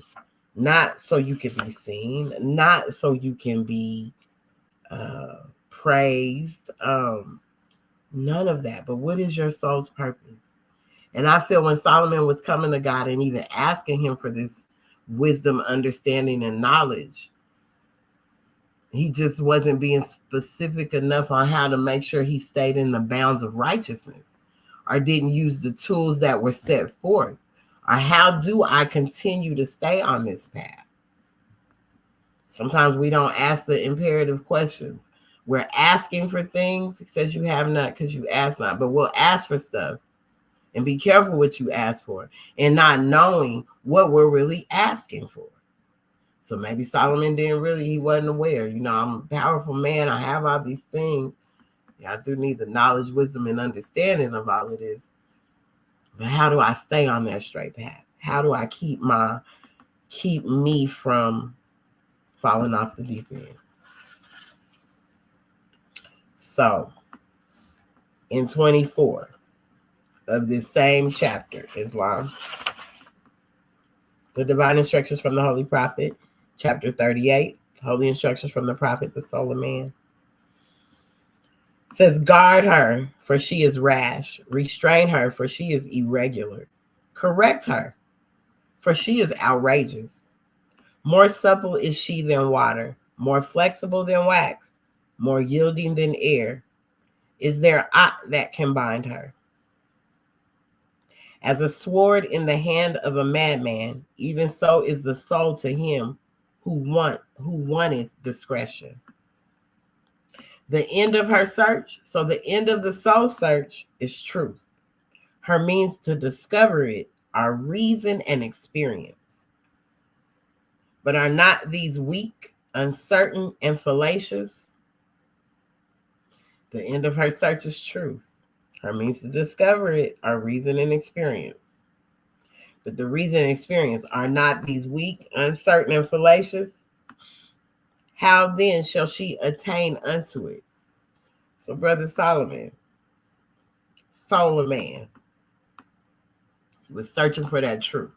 Not so you can be seen, not so you can be praised. None of that. But what is your soul's purpose? And I feel when Solomon was coming to God and even asking him for this wisdom, understanding, and knowledge, he just wasn't being specific enough on how to make sure he stayed in the bounds of righteousness, or didn't use the tools that were set forth, or how do I continue to stay on this path? Sometimes we don't ask the imperative questions. We're asking for things. It says you have not because you ask not, but we'll ask for stuff and be careful what you ask for and not knowing what we're really asking for. So maybe Solomon he wasn't aware. I'm a powerful man. I have all these things. Yeah, I do need the knowledge, wisdom, and understanding of all of this. But how do I stay on that straight path? How do I keep me from falling off the deep end? So in 24 of this same chapter, Islam, the divine instructions from the Holy Prophet, chapter 38, holy instructions from the Prophet, the soul of man, says, guard her, for she is rash. Restrain her, for she is irregular. Correct her, for she is outrageous. More supple is she than water, more flexible than wax, more yielding than air. Is there aught that can bind her? As a sword in the hand of a madman, even so is the soul to him who wanteth discretion. The end of her search, so the end of the soul search is truth. Her means to discover it are reason and experience. But are not these weak, uncertain, and fallacious? The end of her search is truth. Her means to discover it are reason and experience. but the reason and experience are not these weak, uncertain, and fallacious, how then shall she attain unto it? So, Brother Solomon, soul of man, was searching for that truth.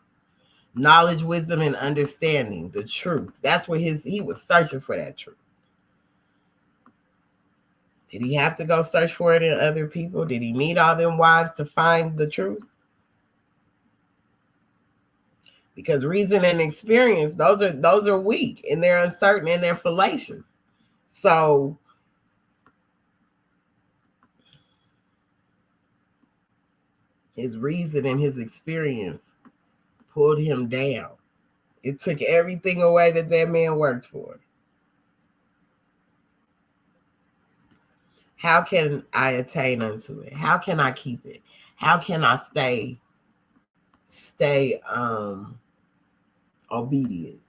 Knowledge, wisdom, and understanding, the truth. That's what he was searching for that truth. Did he have to go search for it in other people? Did he meet all them wives to find the truth? Because reason and experience, those are weak and they're uncertain and they're fallacious. So his reason and his experience pulled him down. It took everything away that man worked for. How can I attain unto it? How can I keep it? How can I stay obedient?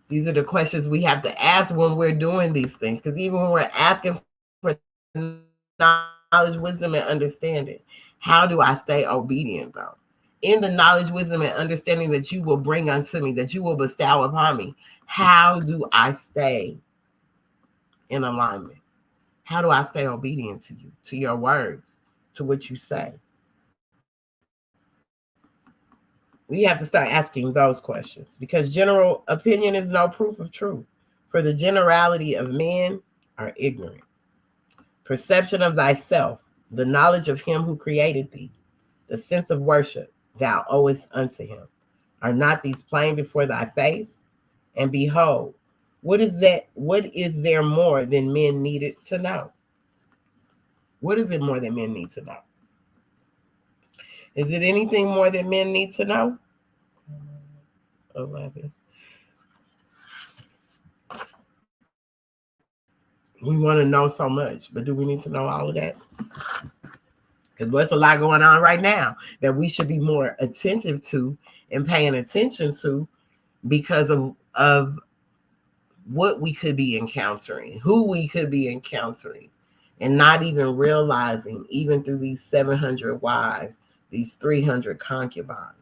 These are the questions we have to ask when we're doing these things. Because even when we're asking for knowledge, wisdom, and understanding, how do I stay obedient, though? In the knowledge, wisdom, and understanding that you will bring unto me, that you will bestow upon me, how do I stay in alignment? How do I stay obedient to you, to your words, to what you say? We have to start asking those questions, because general opinion is no proof of truth. For the generality of men are ignorant. Perception of thyself, the knowledge of him who created thee, the sense of worship thou owest unto him. Are not these plain before thy face? And behold, what is there more than men needed to know? What is it more than men need to know? Is it anything more than men need to know? 11. We want to know so much, but do we need to know all of that? Because there's a lot going on right now that we should be more attentive to and paying attention to, because of what we could be encountering, who we could be encountering, and not even realizing, even through these 700 wives, these 300 concubines,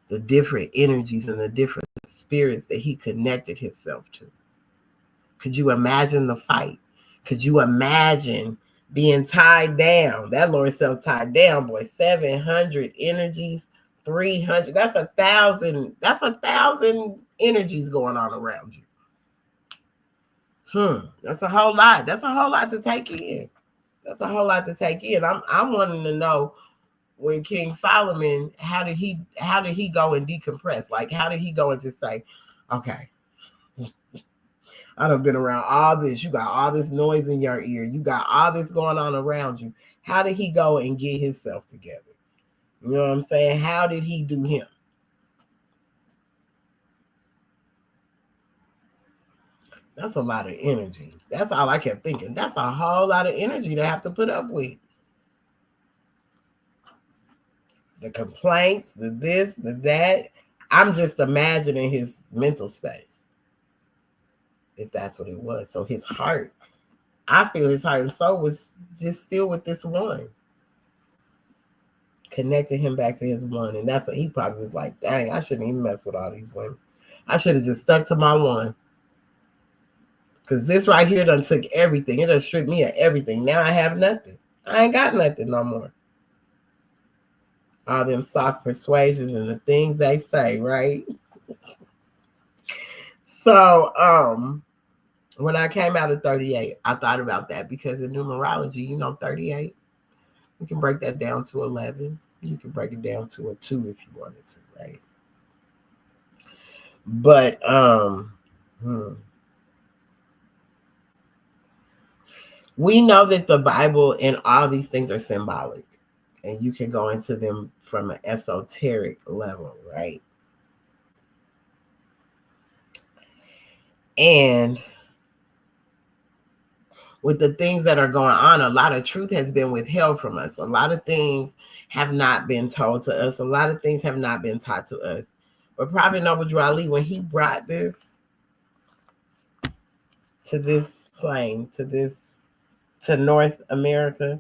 the different energies and the different spirits that he connected himself to. Could you imagine the fight? Could you imagine being tied down? That Lord self tied down, boy. 700 energies, 300. That's 1,000. That's 1,000 energies going on around you. That's a whole lot. That's a whole lot to take in. That's a whole lot to take in. I'm wanting to know, when King Solomon, how did he go and decompress? Like, how did he go and just say, okay, I done been around all this. You got all this noise in your ear. You got all this going on around you. How did he go and get himself together? You know what I'm saying? How did he do him? That's a lot of energy. That's all I kept thinking. That's a whole lot of energy to have to put up with. The complaints, the this, the that. I'm just imagining his mental space, if that's what it was. So his heart, I feel his heart and soul was just still with this one. Connected him back to his one. And that's what he probably was like, dang, I shouldn't even mess with all these women. I should have just stuck to my one. Because this right here done took everything. It done stripped me of everything. Now I have nothing. I ain't got nothing no more. All them soft persuasions and the things they say, right? So, when I came out of 38, I thought about that, because in numerology, 38, you can break that down to 11. You can break it down to a 2 if you wanted to, right? But we know that the Bible and all these things are symbolic, and you can go into them from an esoteric level, right? And with the things that are going on, a lot of truth has been withheld from us. A lot of things have not been told to us. A lot of things have not been taught to us. But Prophet Noble Drew Ali, when he brought this to this plane, to North America,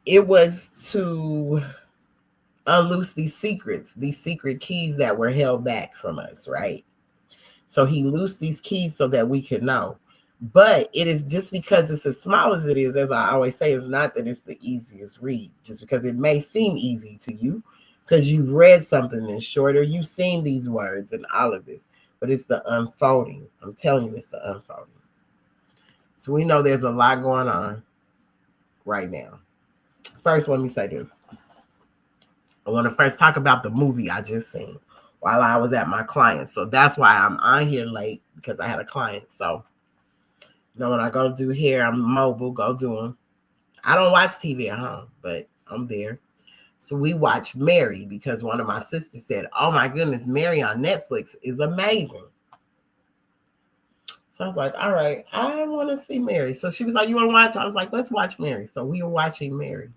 it was to unloose these secrets, these secret keys that were held back from us, right? So he loosed these keys so that we could know. But it is just because it's as small as it is, as I always say, it's not that it's the easiest read, just because it may seem easy to you because you've read something that's shorter, you've seen these words and all of this, but it's the unfolding. I'm telling you, it's the unfolding. So we know there's a lot going on right now. First, let me say this. I want to first talk about the movie I just seen while I was at my client. So that's why I'm on here late, because I had a client. So, you know, when I go do hair, I'm mobile, go do them. I don't watch TV at home, but I'm there. So we watched Mary because one of my sisters said, oh my goodness, Mary on Netflix is amazing. So I was like, all right, I want to see Mary. So she was like, you want to watch? I was like, let's watch Mary. So we were watching Mary.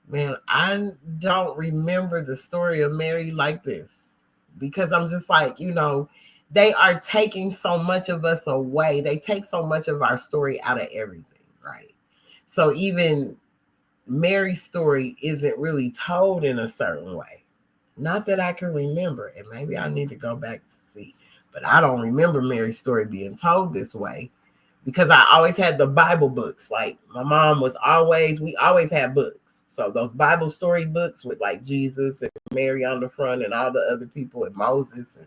Man, I don't remember the story of Mary like this, because I'm just like, you know, they are taking so much of us away. They take so much of our story out of everything, right? So even Mary's story isn't really told in a certain way. Not that I can remember, and maybe I need to go back to see. But I don't remember Mary's story being told this way, because I always had the Bible books. Like my mom was we always had books. So those Bible story books with like Jesus and Mary on the front and all the other people and Moses and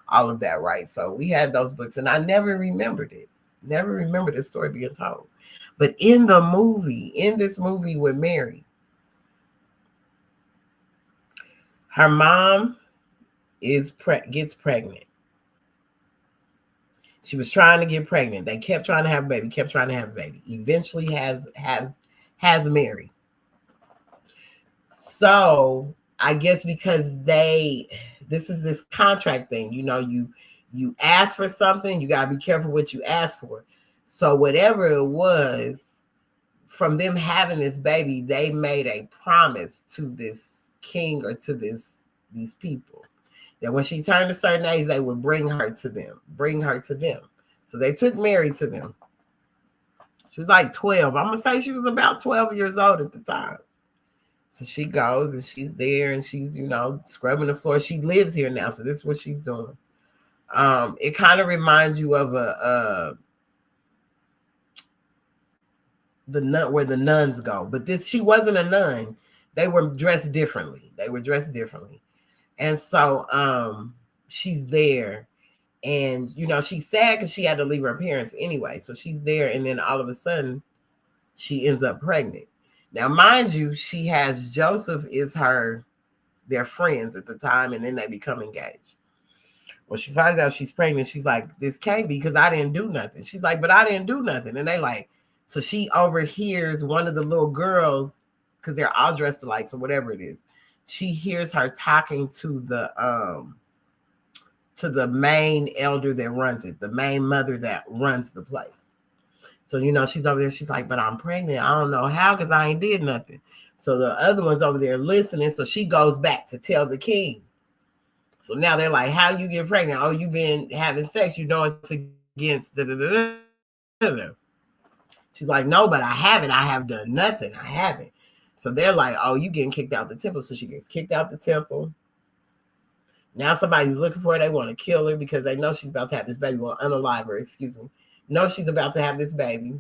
all of that, right? So we had those books, and I never remembered it. Never remembered the story being told. But in this movie with Mary, her mom gets pregnant. She was trying to get pregnant. They kept trying to have a baby, Eventually has Mary. So I guess because this is this contract thing, you know, you ask for something, you gotta be careful what you ask for. So whatever it was, from them having this baby, they made a promise to this king or to these people that when she turned a certain age, they would bring her to them. So they took Mary to them. She was like 12. I'm gonna say she was about 12 years old at the time. So she goes and she's there and she's, you know, scrubbing the floor. She lives here now, so this is what she's doing. It kind of reminds you of the nun, where the nuns go, but she wasn't a nun. They were dressed differently. And so she's there, and you know, she's sad because she had to leave her parents anyway. So she's there, and then all of a sudden she ends up pregnant. Now, mind you, she has Joseph is their friends at the time, and then they become engaged. When she finds out she's pregnant, she's like, this can't be because I didn't do nothing. She's like, but I didn't do nothing. And they like, so she overhears one of the little girls, because they're all dressed alike, so whatever it is, she hears her talking to the main elder that runs it, the main mother that runs the place. So, you know, she's over there. She's like, but I'm pregnant. I don't know how, because I ain't did nothing. So the other one's over there listening. So she goes back to tell the king. So now they're like, how you get pregnant? Oh, you been having sex. You know it's against da-da-da-da-da. She's like, no, but I haven't. I have done nothing. I haven't. So they're like, oh, you getting kicked out the temple. So she gets kicked out the temple. Now somebody's looking for her. They want to kill her because they know she's about to have this baby. Well, unalive her, excuse me. No, she's about to have this baby,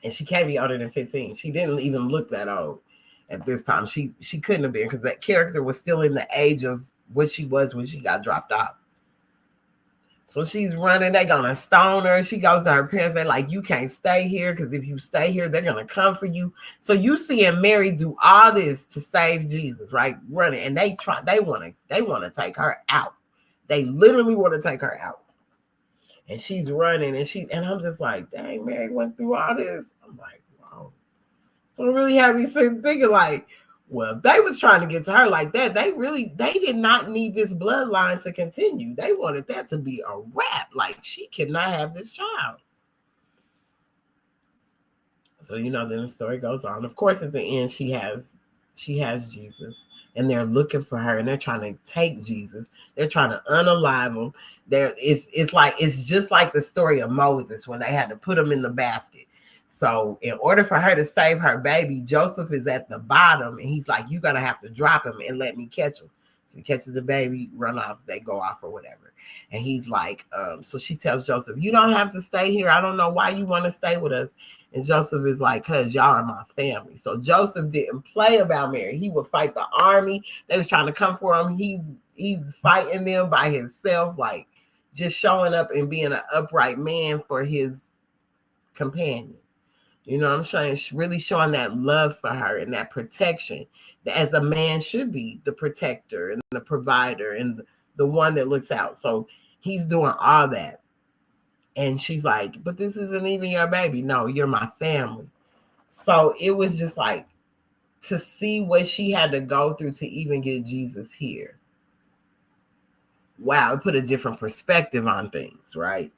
and she can't be older than 15. She didn't even look that old at this time. She couldn't have been, because that character was still in the age of what she was when she got dropped off. So she's running. They're gonna stone her. She goes to her parents. They're like, you can't stay here, because if you stay here, they're gonna come for you. So you seeing Mary do all this to save Jesus, right? Running, and they want to take her out. They literally want to take her out. And she's running, and I'm just like, dang, Mary went through all this. I'm like, wow. So it really had me thinking like, well, if they was trying to get to her like that, they did not need this bloodline to continue. They wanted that to be a wrap. Like, she cannot have this child. So, you know, then the story goes on. Of course, at the end, she has Jesus, and they're looking for her, and they're trying to take Jesus. They're trying to unalive him. It's just like the story of Moses when they had to put him in the basket. So in order for her to save her baby, Joseph is at the bottom, and he's like, "You're gonna have to drop him and let me catch him." So he catches the baby, run off, they go off or whatever. And he's like, so she tells Joseph, "You don't have to stay here. I don't know why you want to stay with us." And Joseph is like, "Cause y'all are my family." So Joseph didn't play about Mary. He would fight the army. They was trying to come for him. He's fighting them by himself, like just showing up and being an upright man for his companion. You know what I'm saying? Really showing that love for her and that protection, that as a man should be, the protector and the provider and the one that looks out. So he's doing all that. And she's like, "But this isn't even your baby." "No, you're my family." So it was just like, to see what she had to go through to even get Jesus here. Wow, it put a different perspective on things, right?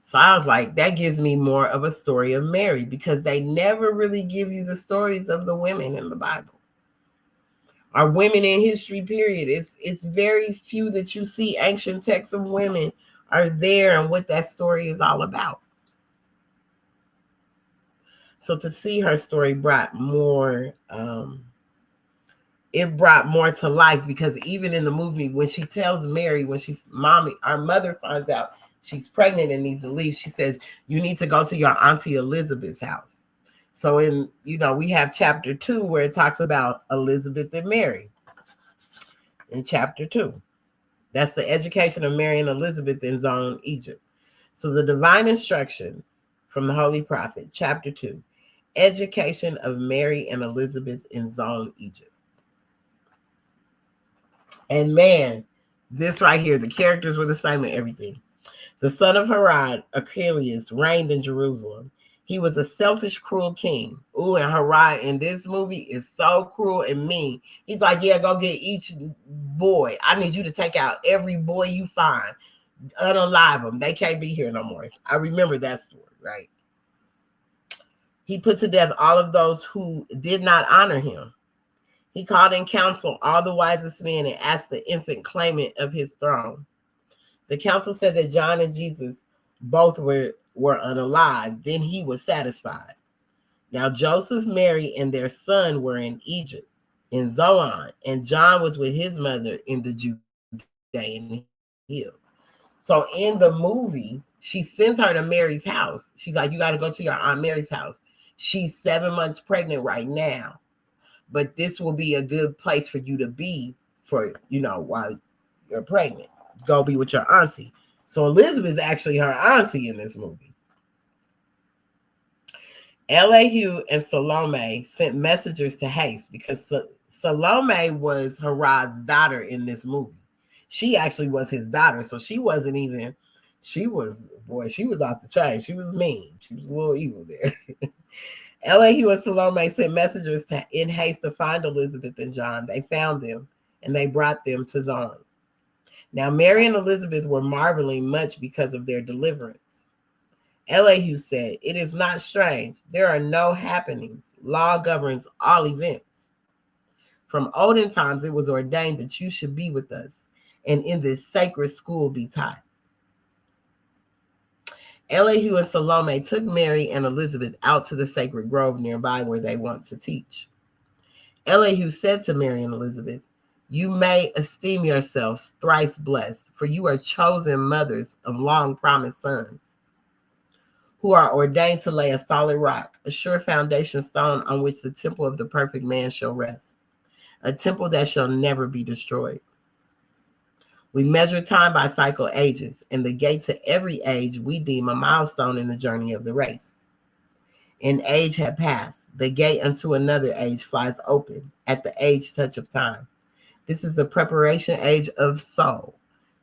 So I was like, that gives me more of a story of Mary, because they never really give you the stories of the women in the Bible or women in history, period. It's very few that you see ancient texts of women are there and what that story is all about. So to see her story brought more, it brought more to life, because even in the movie, when she tells Mary, when our mother finds out she's pregnant and needs to leave, she says, "You need to go to your Auntie Elizabeth's house." So we have chapter 2 where it talks about Elizabeth and Mary. In chapter 2, that's the education of Mary and Elizabeth in Zone, Egypt. So the divine instructions from the Holy Prophet, chapter 2, education of Mary and Elizabeth in Zone, Egypt. And man, this right here, the characters were the same and everything. The son of Herod, Archelaus, reigned in Jerusalem. He was a selfish, cruel king. Ooh, and Herod in this movie is so cruel and mean. He's like, "Yeah, go get each boy. I need you to take out every boy you find. Unalive them. They can't be here no more." I remember that story, right? He put to death all of those who did not honor him. He called in council all the wisest men and asked the infant claimant of his throne. The council said that John and Jesus both were unalive. Then he was satisfied. Now Joseph, Mary, and their son were in Egypt, in Zoan, and John was with his mother in the Judean hills. So in the movie, she sends her to Mary's house. She's like, "You got to go to your Aunt Mary's house. She's 7 months pregnant right now, but this will be a good place for you to be for, while you're pregnant. Go be with your auntie." So Elizabeth is actually her auntie in this movie. Elihu and Salome sent messengers to haste, because Salome was Herod's daughter in this movie. She actually was his daughter, so she was off the chain. She was mean. She was a little evil there. Elihu and Salome sent messengers in haste to find Elizabeth and John. They found them, and they brought them to Zion. Now Mary and Elizabeth were marveling much because of their deliverance. Elihu said, "It is not strange. There are no happenings. Law governs all events. From olden times it was ordained that you should be with us, and in this sacred school be taught." Elihu and Salome took Mary and Elizabeth out to the sacred grove nearby where they want to teach. Elihu said to Mary and Elizabeth, "You may esteem yourselves thrice blessed, for you are chosen mothers of long-promised sons, who are ordained to lay a solid rock, a sure foundation stone on which the temple of the perfect man shall rest, a temple that shall never be destroyed. We measure time by cycle ages, and the gate to every age we deem a milestone in the journey of the race. An age had passed. The gate unto another age flies open at the age touch of time. This is the preparation age of soul,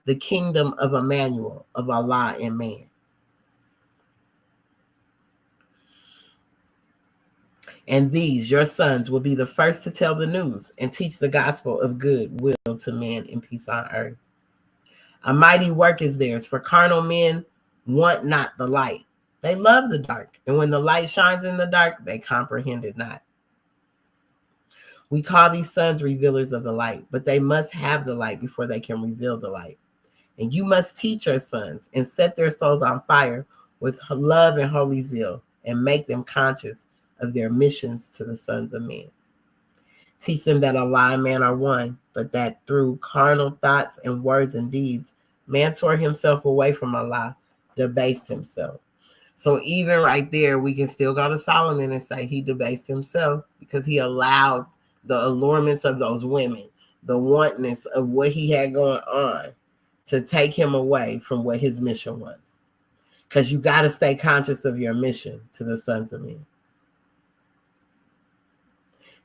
the kingdom of Emmanuel, of Allah and man. And these, your sons, will be the first to tell the news and teach the gospel of good will to men and peace on earth. A mighty work is theirs, for carnal men want not the light. They love the dark, and when the light shines in the dark, they comprehend it not. We call these sons revealers of the light, but they must have the light before they can reveal the light. And you must teach your sons and set their souls on fire with love and holy zeal, and make them conscious of their missions to the sons of men. Teach them that Allah and man are one, but that through carnal thoughts and words and deeds, man tore himself away from Allah, debased himself. So even right there, we can still go to Solomon and say he debased himself because he allowed the allurements of those women, the wantonness of what he had going on, to take him away from what his mission was. Because you got to stay conscious of your mission to the sons of men.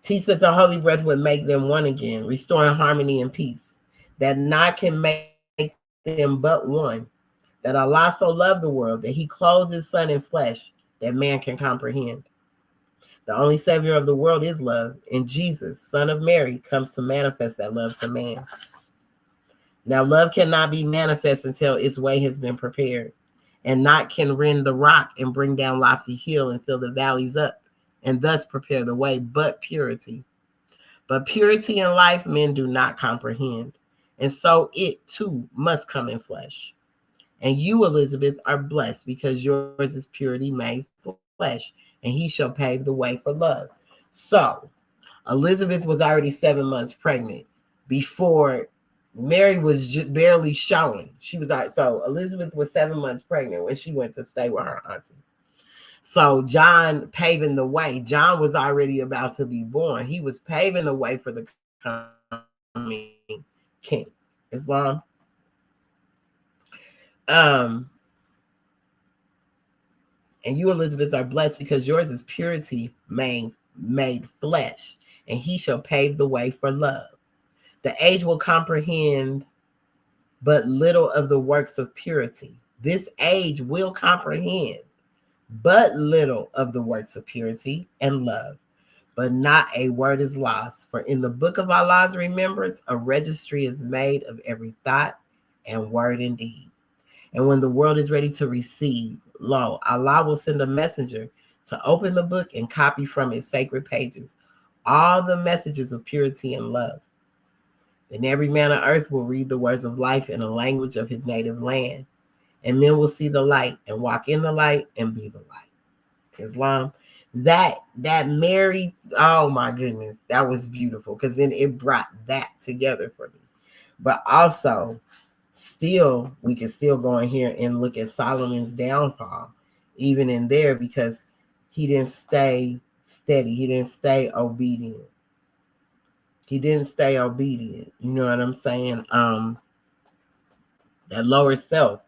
Teach that the holy breath would make them one again, restoring harmony and peace, that naught can make them but one, that Allah so loved the world that he clothed his son in flesh that man can comprehend. The only savior of the world is love, and Jesus, son of Mary, comes to manifest that love to man. Now, love cannot be manifest until its way has been prepared, and naught can rend the rock and bring down lofty hill and fill the valleys up, and thus prepare the way, but purity. But purity in life men do not comprehend, and so it too must come in flesh. And you, Elizabeth, are blessed because yours is purity made flesh, and he shall pave the way for love. So Elizabeth was already 7 months pregnant before Mary was barely showing. She was so Elizabeth was 7 months pregnant when she went to stay with her auntie. So John paving the way. John was already about to be born. He was paving the way for the coming king. Islam. And you, Elizabeth, are blessed because yours is purity made flesh, and he shall pave the way for love. The age will comprehend but little of the works of purity. This age will comprehend but little of the works of purity and love, but not a word is lost. For in the book of Allah's remembrance, a registry is made of every thought and word and deed. And when the world is ready to receive, lo, Allah will send a messenger to open the book and copy from its sacred pages all the messages of purity and love. Then every man on earth will read the words of life in a language of his native land, and men will see the light and walk in the light and be the light. Islam. That Mary, oh my goodness, that was beautiful, because then it brought that together for me. But also, still, we can still go in here and look at Solomon's downfall, even in there, because he didn't stay steady. He didn't stay obedient. You know what I'm saying? That lower self,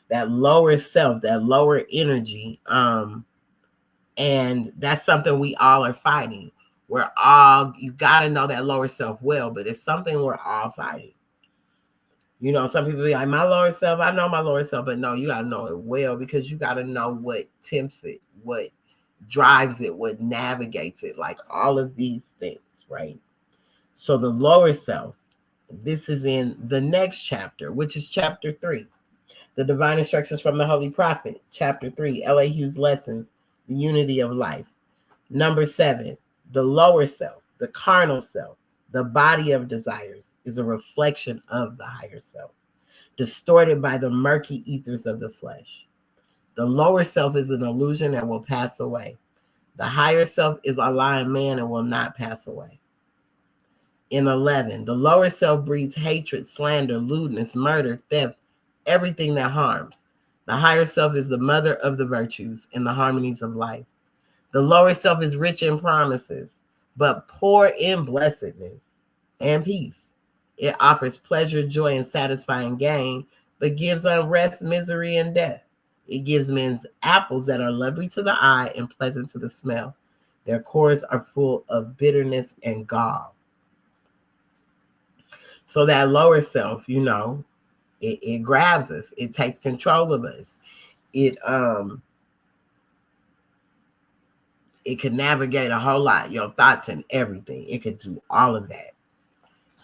that lower energy. And that's something we all are fighting. You got to know that lower self well, but it's something we're all fighting. You know, some people be like, my lower self, I know my lower self, but no, you got to know it well, because you got to know what tempts it, what drives it, what navigates it, like all of these things, right? So the lower self, this is in the next chapter, which is chapter 3, the divine instructions from the Holy Prophet, chapter 3, Elihu's lessons, the unity of life. Number 7, the lower self, the carnal self, the body of desires, is a reflection of the higher self, distorted by the murky ethers of the flesh. The lower self is an illusion that will pass away. The higher self is Allah and man and will not pass away. In 11, the lower self breeds hatred, slander, lewdness, murder, theft, everything that harms. The higher self is the mother of the virtues and the harmonies of life. The lower self is rich in promises, but poor in blessedness and peace. It offers pleasure, joy, and satisfying gain, but gives unrest, misery, and death. It gives men apples that are lovely to the eye and pleasant to the smell. Their cores are full of bitterness and gall. So that lower self, you know, it grabs us. It takes control of us. It could navigate a whole lot, your thoughts and everything. It could do all of that.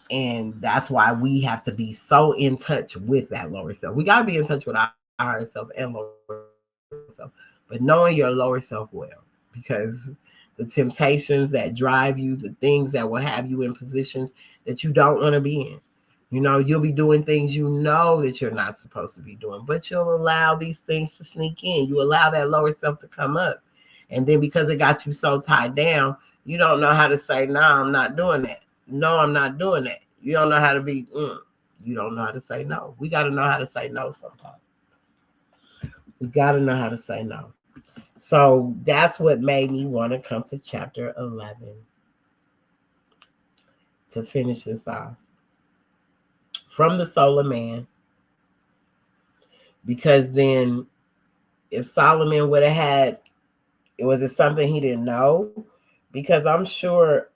And that's why we have to be so in touch with that lower self. We got to be in touch with our higher self and lower self, but knowing your lower self well, because the temptations that drive you, the things that will have you in positions that you don't want to be in, You know, you'll be doing things you know that you're not supposed to be doing, but you'll allow these things to sneak in. You allow that lower self to come up. And then because it got you so tied down, you don't know how to say, no, I'm not doing that. No, I'm not doing that. You don't know how to be, you don't know how to say no. We got to know how to say no sometimes. We got to know how to say no. So that's what made me want to come to chapter 11 to finish this off. From the soul of man. Because then if Solomon would have had, was it something he didn't know? Because I'm sure,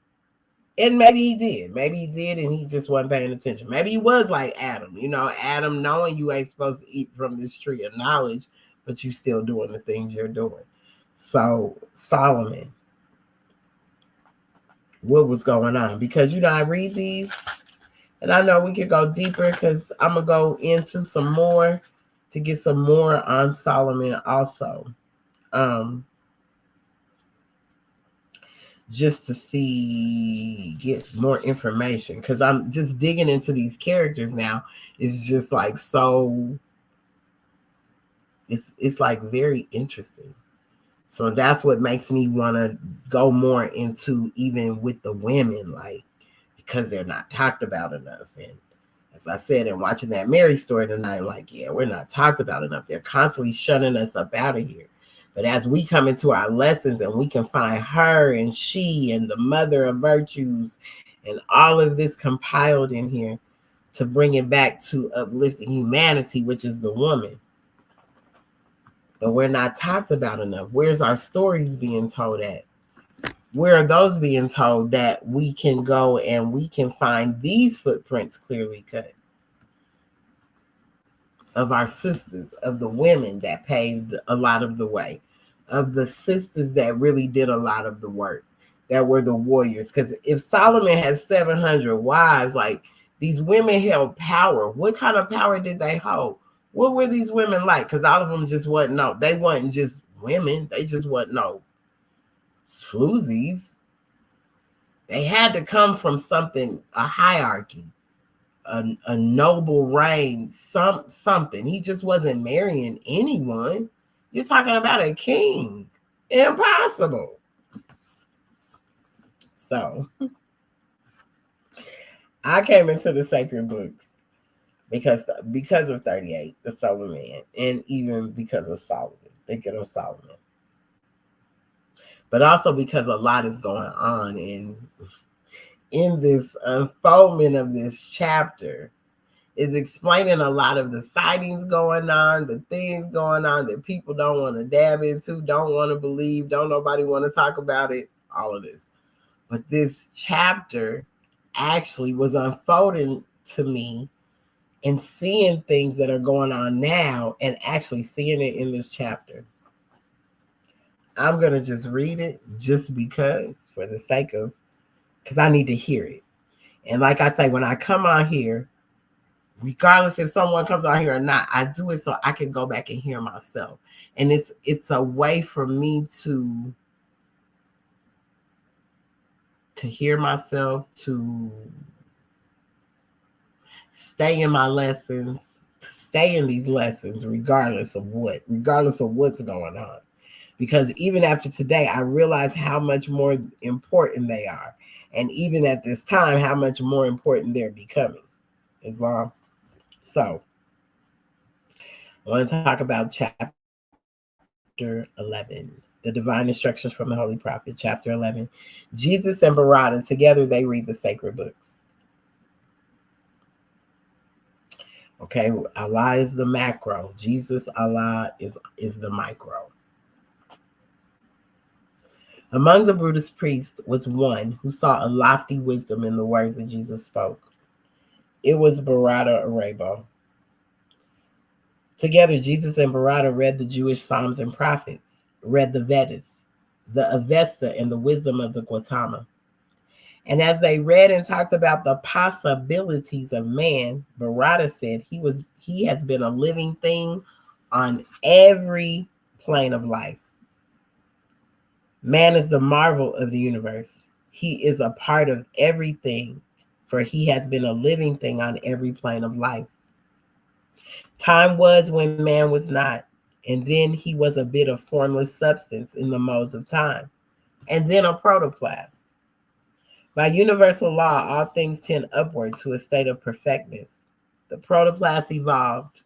and maybe he did, and he just wasn't paying attention. Maybe he was like Adam, Adam knowing you ain't supposed to eat from this tree of knowledge, but you still doing the things you're doing. So Solomon, what was going on? Because, I read these, and I know we could go deeper because I'm going to go into some more to get some more on Solomon also. Just to get more information, because I'm just digging into these characters now. It's just like so, it's like very interesting. So that's what makes me want to go more into even with the women, like, because they're not talked about enough. And as I said, and watching that Mary story tonight, like, yeah, we're not talked about enough. They're constantly shunning us up out of here. But as we come into our lessons and we can find her and she and the mother of virtues and all of this compiled in here to bring it back to uplifting humanity, which is the woman. But we're not talked about enough. Where's our stories being told at? Where are those being told that we can go and we can find these footprints clearly cut of our sisters, of the women that paved a lot of the way, of the sisters that really did a lot of the work, that were the warriors? Because if Solomon has 700 wives, like, these women held power. What kind of power did they hold? What were these women like? Because all of them just wasn't, they wasn't just women. They just wasn't floozies. They had to come from something, a hierarchy, a noble reign, something. He just wasn't marrying anyone. You're talking about a king. Impossible. So I came into the sacred books because of 38, the Soul of Man, and even because of Solomon, thinking of Solomon. But also because a lot is going on in this unfoldment of this chapter is explaining a lot of the sightings going on, the things going on that people don't want to dab into, don't want to believe, don't nobody want to talk about it, all of this. But this chapter actually was unfolding to me and seeing things that are going on now and actually seeing it in this chapter. I'm going to just read it just because, for the sake of, because I need to hear it. And like I say, when I come on here, regardless if someone comes on here or not, I do it so I can go back and hear myself. And it's a way for me to hear myself, to stay in my lessons, to stay in these lessons, regardless of what's going on. Because even after today, I realize how much more important they are. And even at this time, how much more important they're becoming. Islam. So, I want to talk about chapter 11, the divine instructions from the Holy Prophet, chapter 11. Jesus and Barada, together they read the sacred books. Okay, Allah is the macro. Jesus, Allah is the micro. Among the Buddhist priests was one who saw a lofty wisdom in the words that Jesus spoke. It was Barada Arabo. Together, Jesus and Barada read the Jewish Psalms and Prophets, read the Vedas, the Avesta, and the wisdom of the Gautama. And as they read and talked about the possibilities of man, Barada said he has been a living thing on every plane of life. Man is the marvel of the universe. He is a part of everything for he has been a living thing on every plane of life. Time was when man was not, and then he was a bit of formless substance in the modes of time, and then a protoplast. By universal law, all things tend upward to a state of perfectness. The protoplast evolved,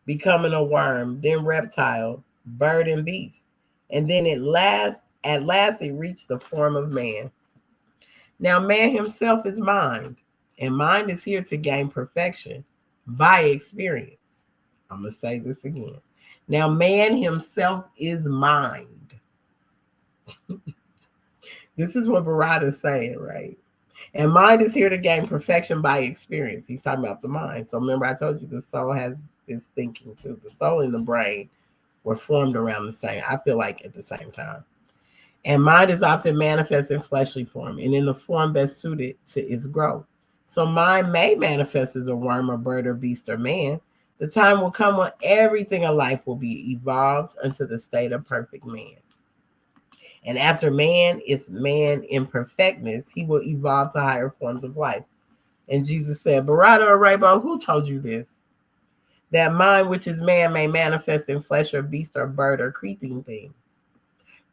becoming a worm, then reptile, bird, and beast, and then at last it reached the form of man. Now man himself is mind, and mind is here to gain perfection by experience. I'm going to say this again. Now man himself is mind. This is what Barad is saying, right? And mind is here to gain perfection by experience. He's talking about the mind. So remember, I told you the soul has this thinking too. The soul and the brain were formed around the same, I feel like at the same time. And mind is often manifest in fleshly form and in the form best suited to its growth. So mind may manifest as a worm or bird or beast or man. The time will come when everything in life will be evolved unto the state of perfect man. And after man is man in perfectness, he will evolve to higher forms of life. And Jesus said, Barada or Rabo, who told you this? That mind which is man may manifest in flesh or beast or bird or creeping thing.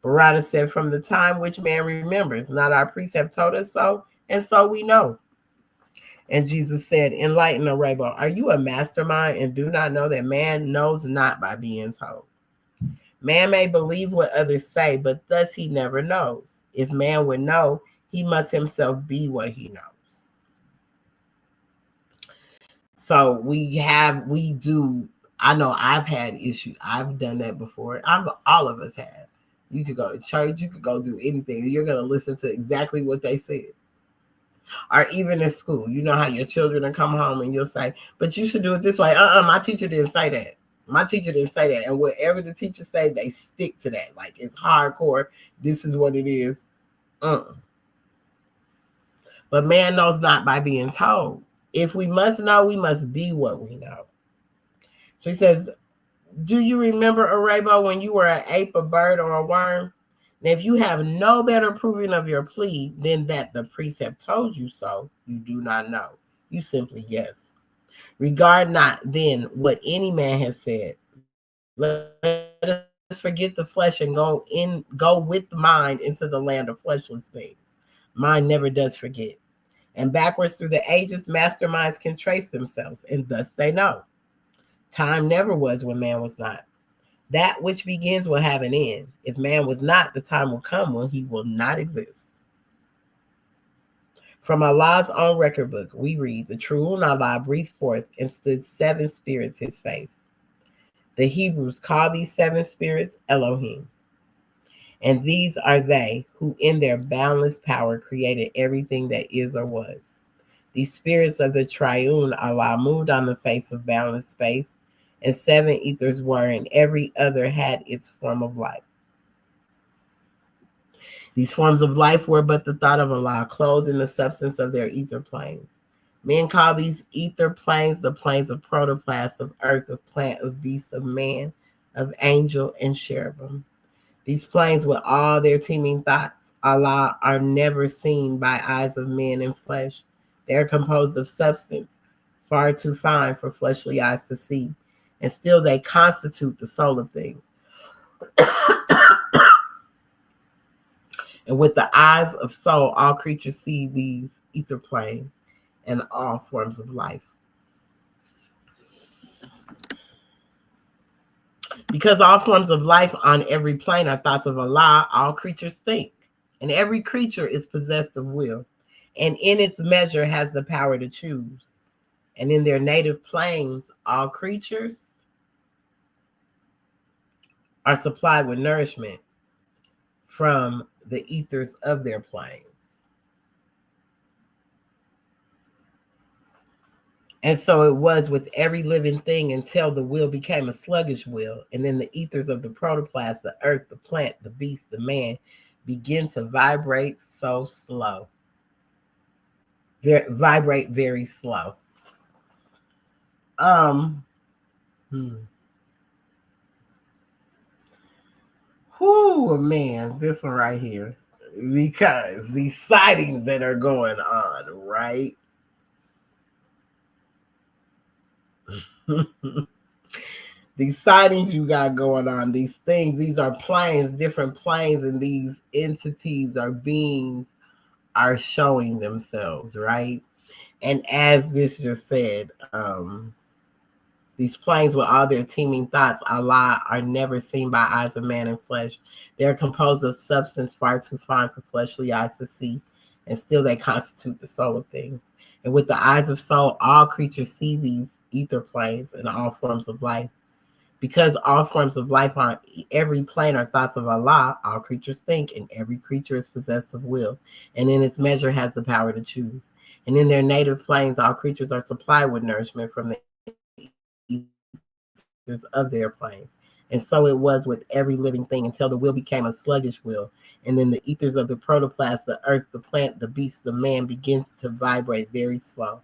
Barada said, from the time which man remembers, not our priests have told us so, and so we know. And Jesus said, enlighten, O Rabo, are you a mastermind and do not know that man knows not by being told? Man may believe what others say, but thus he never knows. If man would know, he must himself be what he knows. So I know I've had issues. I've done that before. All of us have. You could go to church, you could go do anything. You're going to listen to exactly what they said. Or even in school, you know how your children will come home and you'll say, but you should do it this way. My teacher didn't say that. My teacher didn't say that. And whatever the teacher say, they stick to that. Like it's hardcore. This is what it is. But man knows not by being told. If we must know, we must be what we know. So he says, do you remember, Arabo, when you were an ape, a bird, or a worm? And if you have no better proving of your plea than that the priests have told you so, you do not know. You simply yes. Regard not then what any man has said. Let us forget the flesh and go with the mind into the land of fleshless things. Mind never does forget. And backwards through the ages, masterminds can trace themselves, and thus they know. Time never was when man was not. That which begins will have an end. If man was not, the time will come when he will not exist. From Allah's own record book, we read, the true Allah breathed forth and stood 7 spirits his face. The Hebrews call these 7 spirits Elohim. And these are they who in their boundless power created everything that is or was. These spirits of the triune Allah moved on the face of boundless space, and 7 ethers were, and every other had its form of life. These forms of life were but the thought of Allah, clothed in the substance of their ether planes. Men call these ether planes the planes of protoplast, of earth, of plant, of beast, of man, of angel, and cherubim. These planes with all their teeming thoughts, Allah, are never seen by eyes of men in flesh. They are composed of substance, far too fine for fleshly eyes to see, and still they constitute the soul of things. And with the eyes of soul, all creatures see these ether planes and all forms of life. Because all forms of life on every plane are thoughts of Allah, all creatures think. And every creature is possessed of will, and in its measure has the power to choose. And in their native planes, all creatures are supplied with nourishment from the ethers of their planes. And so it was with every living thing until the will became a sluggish will. And then the ethers of the protoplast, the earth, the plant, the beast, the man, begin to vibrate so slow. Vibrate very slow. Whoo, man, this one right here. Because these sightings that are going on, right? These sightings you got going on, these things, these are planes, different planes, and these entities or beings are showing themselves, right? And as this just said, these planes with all their teeming thoughts, Allah, are never seen by eyes of man in flesh. They are composed of substance far too fine for fleshly eyes to see, and still they constitute the soul of things. And with the eyes of soul, all creatures see these ether planes and all forms of life. Because all forms of life on every plane are thoughts of Allah, all creatures think, and every creature is possessed of will, and in its measure has the power to choose. And in their native planes, all creatures are supplied with nourishment from the of their planes. And so it was with every living thing until the will became a sluggish will. And then the ethers of the protoplasm, the earth, the plant, the beast, the man begin to vibrate very slow.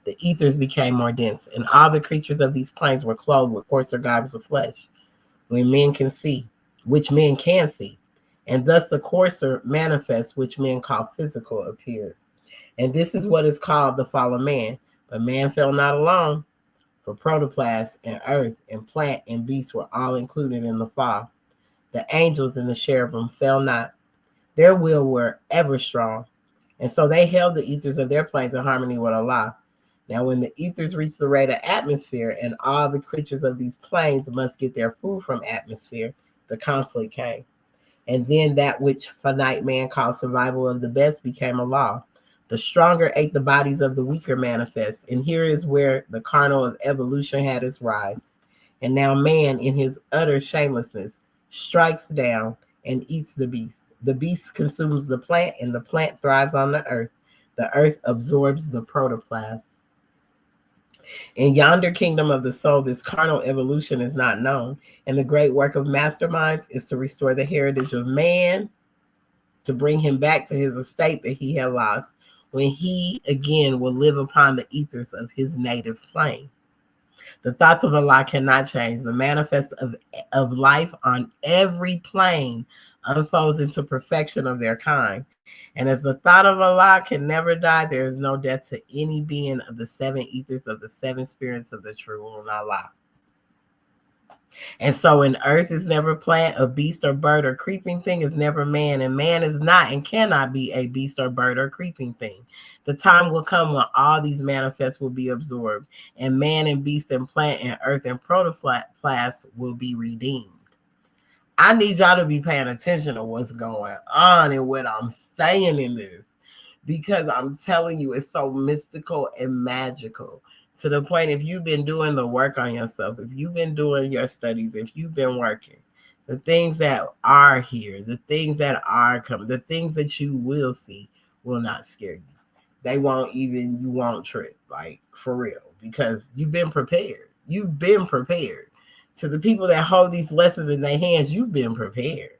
The ethers became more dense, and all the creatures of these planes were clothed with coarser garbs of flesh, when men can see, which men can see. And thus the coarser manifest, which men call physical, appeared. And this is what is called the fall of man. But man fell not alone. For protoplasm and earth and plant and beast were all included in the fall. The angels and the cherubim fell not. Their will were ever strong. And so they held the ethers of their planes in harmony with Allah. Now, when the ethers reach the rate of atmosphere and all the creatures of these planes must get their food from atmosphere, the conflict came. And then that which finite man called survival of the best became a law. The stronger ate the bodies of the weaker manifest. And here is where the carnal of evolution had its rise. And now man, in his utter shamelessness, strikes down and eats the beast. The beast consumes the plant, and the plant thrives on the earth. The earth absorbs the protoplasm. In yonder kingdom of the soul, this carnal evolution is not known. And the great work of masterminds is to restore the heritage of man, to bring him back to his estate that he had lost, when he again will live upon the ethers of his native plane. The thoughts of Allah cannot change. The manifest of life on every plane unfolds into perfection of their kind. And as the thought of Allah can never die, there is no death to any being of the seven ethers of the seven spirits of the true one Allah. And so in earth is never plant, a beast or bird or creeping thing is never man, and man is not and cannot be a beast or bird or creeping thing. The time will come when all these manifests will be absorbed, and man and beast and plant and earth and protoplasm will be redeemed. I need y'all to be paying attention to what's going on and what I'm saying in this, because I'm telling you, it's so mystical and magical. To the point, if you've been doing the work on yourself, if you've been doing your studies, if you've been working, the things that are here, the things that are coming, the things that you will see will not scare you. They won't even, you won't trip, like for real, because you've been prepared. You've been prepared. To the people that hold these lessons in their hands, you've been prepared.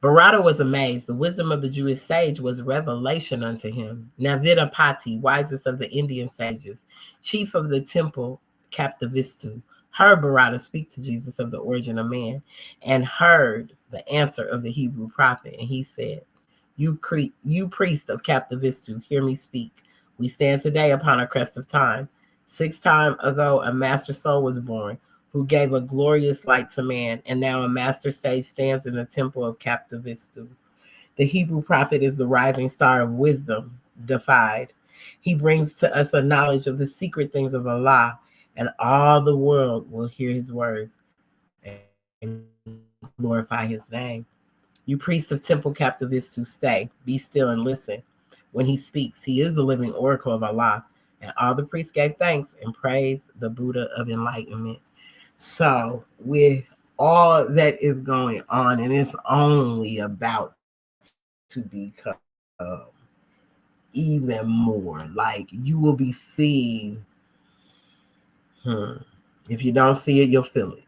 Bharata was amazed. The wisdom of the Jewish sage was revelation unto him. Navidapati, wisest of the Indian sages, chief of the temple Captivistu, heard Bharata speak to Jesus of the origin of man, and heard the answer of the Hebrew prophet. And he said, you priest of Captivistu, hear me speak. We stand today upon a crest of time. 6 times ago, a master soul was born, who gave a glorious light to man, and now a master sage stands in the temple of Captivistu. The Hebrew prophet is the rising star of wisdom, defied. He brings to us a knowledge of the secret things of Allah, and all the world will hear his words and glorify his name. You priests of temple Captivistu, stay, be still and listen. When he speaks, he is the living oracle of Allah, and all the priests gave thanks and praised the Buddha of enlightenment. So with all that is going on, and it's only about to become even more, like you will be seeing, if you don't see it, you'll feel it.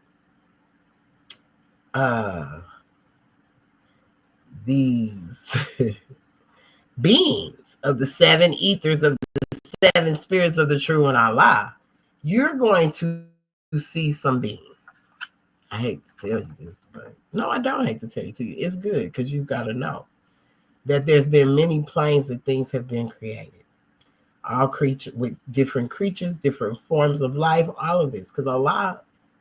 These beings of the 7 ethers of the 7 spirits of the true one Allah, you're going to see some beings. I hate to tell you this, but no, I don't hate to tell you. It's good because you've got to know that there's been many planes that things have been created. All creatures with different creatures, different forms of life, all of this, because Allah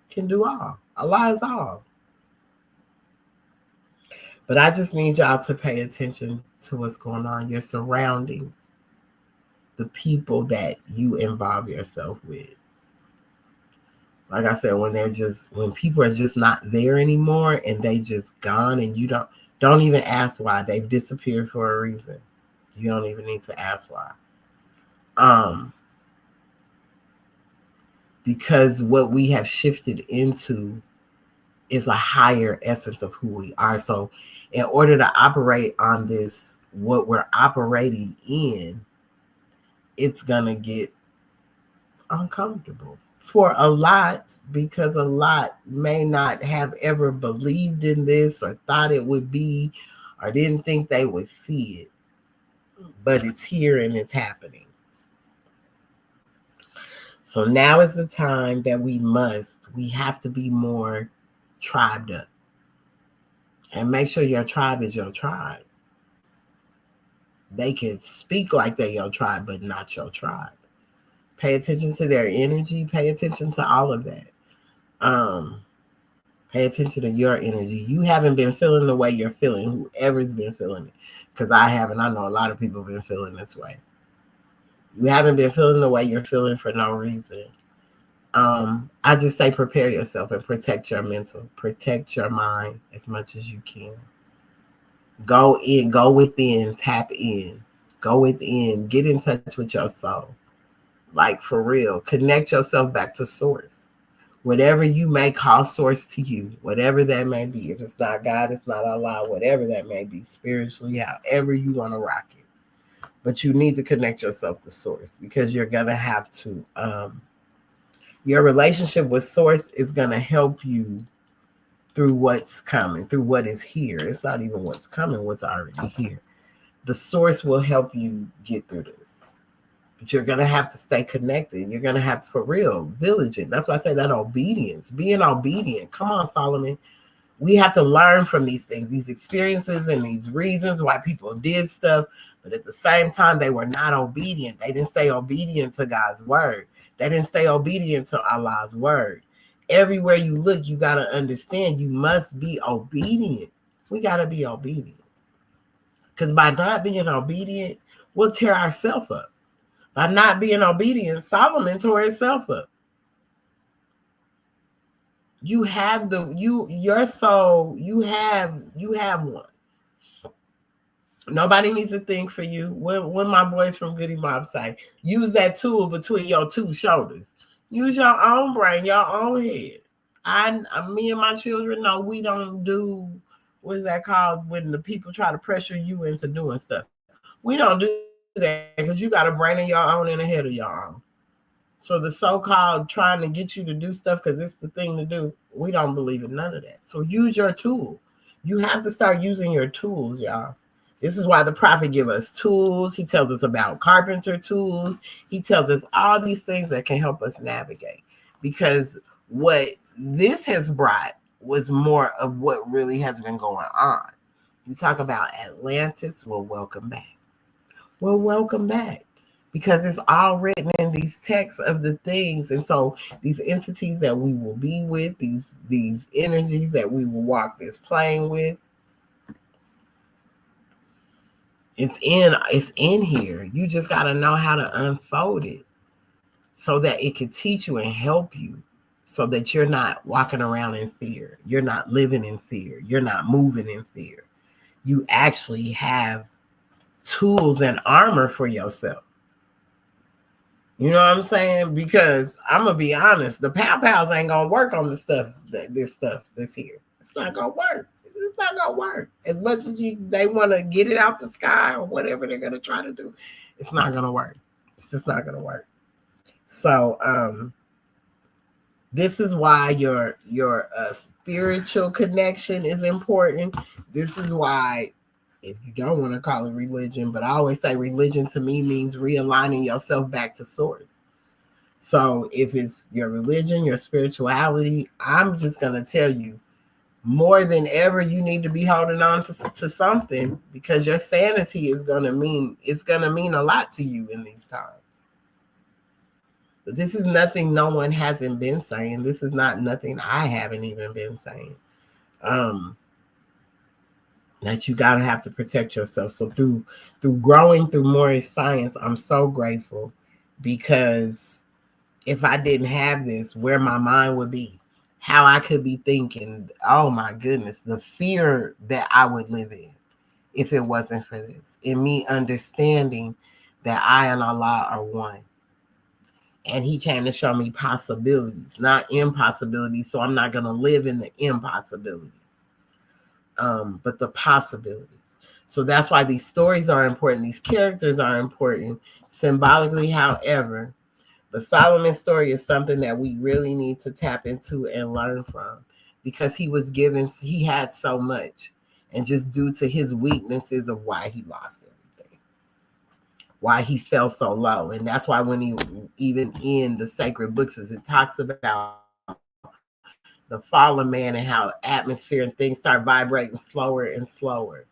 can do all. Allah is all. But I just need y'all to pay attention to what's going on, your surroundings, the people that you involve yourself with. Like I said, when people are just not there anymore and they just gone and you don't even ask why. They've disappeared for a reason. You don't even need to ask why. Because what we have shifted into is a higher essence of who we are. So in order to operate on this, what we're operating in, it's going to get uncomfortable for a lot, because a lot may not have ever believed in this or thought it would be, or didn't think they would see it. But it's here and it's happening. So now is the time that we have to be more tribed up. And make sure your tribe is your tribe. They can speak like they're your tribe, but not your tribe. Pay attention to their energy. Pay attention to all of that. Pay attention to your energy. You haven't been feeling the way you're feeling. Whoever's been feeling it. Because I haven't. I know a lot of people have been feeling this way. You haven't been feeling the way you're feeling for no reason. I just say prepare yourself and protect your mental. Protect your mind as much as you can. Go in, go within, tap in. Go within, get in touch with your soul. Like for real, connect yourself back to source. Whatever you may call source to you, whatever that may be. If it's not God, it's not Allah, whatever that may be, spiritually, however you want to rock it. But you need to connect yourself to source, because you're going to have to, your relationship with source is going to help you through what's coming, through what is here. It's not even what's coming, what's already here. The source will help you get through this. But you're going to have to stay connected. You're going to have, for real, vigilant. That's why I say that obedience, being obedient. Come on, Solomon. We have to learn from these things, these experiences and these reasons why people did stuff. But at the same time, they were not obedient. They didn't stay obedient to God's word. They didn't stay obedient to Allah's word. Everywhere you look, you got to understand you must be obedient. We got to be obedient. Because by not being obedient, we'll tear ourselves up. By not being obedient, Solomon tore himself up. You have your soul, you have one. Nobody needs to think for you. When my boys from Goody Mob say, use that tool between your two shoulders. Use your own brain, your own head. Me and my children know we don't do, what is that called, when the people try to pressure you into doing stuff. We don't do that, because you got a brain of your own and a head of your own. So the so-called trying to get you to do stuff because it's the thing to do, we don't believe in none of that. So use your tool. You have to start using your tools, y'all. This is why the prophet give us tools. He tells us about carpenter tools. He tells us all these things that can help us navigate. Because what this has brought was more of what really has been going on. You talk about Atlantis, well, welcome back. Well, welcome back. Because it's all written in these texts of the things. And so these entities that we will be with, these energies that we will walk this plane with, it's in here. You just got to know how to unfold it so that it can teach you and help you, so that you're not walking around in fear. You're not living in fear. You're not moving in fear. You actually have tools and armor for yourself. You know what I'm saying? Because I'm going to be honest, the pow-pows ain't going to work on this stuff that's here. It's not going to work. It's not going to work. As much as they want to get it out the sky or whatever they're going to try to do, it's not going to work. It's just not going to work. So this is why your spiritual connection is important. This is why, if you don't want to call it religion, but I always say religion to me means realigning yourself back to source. So if it's your religion, your spirituality, I'm just going to tell you, more than ever, you need to be holding on to something, because your sanity is going to mean a lot to you in these times. But this is nothing no one hasn't been saying. This is not nothing I haven't even been saying. That you gotta have to protect yourself. So through growing through Moorish science, I'm so grateful, because if I didn't have this, where my mind would be, how I could be thinking, oh my goodness, the fear that I would live in if it wasn't for this. And me understanding that I and Allah are one. And he came to show me possibilities, not impossibilities. So I'm not going to live in the impossibilities, but the possibilities. So that's why these stories are important. These characters are important symbolically, however. But Solomon's story is something that we really need to tap into and learn from, because he had so much. And just due to his weaknesses of why he lost everything, why he fell so low. And that's why when he, even in the sacred books, as it talks about the fallen man and how atmosphere and things start vibrating slower and slower.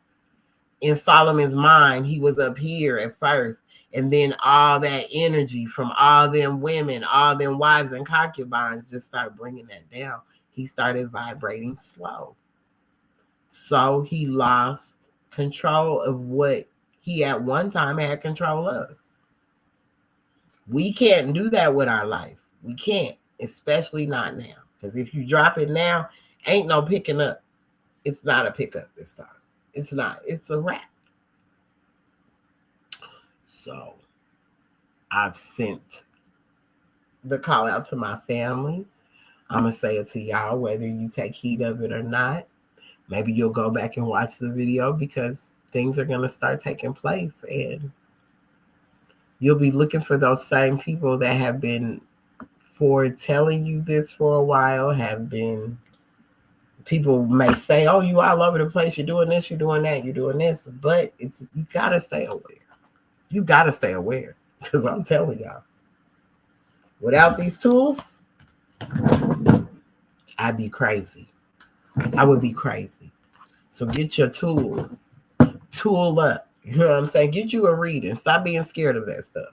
In Solomon's mind, he was up here at first, and then all that energy from all them women, all them wives and concubines just started bringing that down. He started vibrating slow. So he lost control of what he at one time had control of. We can't do that with our life. We can't, especially not now. Because if you drop it now, ain't no picking up. It's not a pickup this time. It's not. It's a wrap. So I've sent the call out to my family. I'm going to say it to y'all, whether you take heed of it or not. Maybe you'll go back and watch the video, because things are going to start taking place, and you'll be looking for those same people that have been foretelling you this for a while, people may say, oh, you all over the place, you're doing this, you're doing that, you're doing this, but you got to stay aware. You got to stay aware, because I'm telling y'all, without these tools, I'd be crazy. I would be crazy. So get your tools. Tool up. You know what I'm saying? Get you a reading. Stop being scared of that stuff.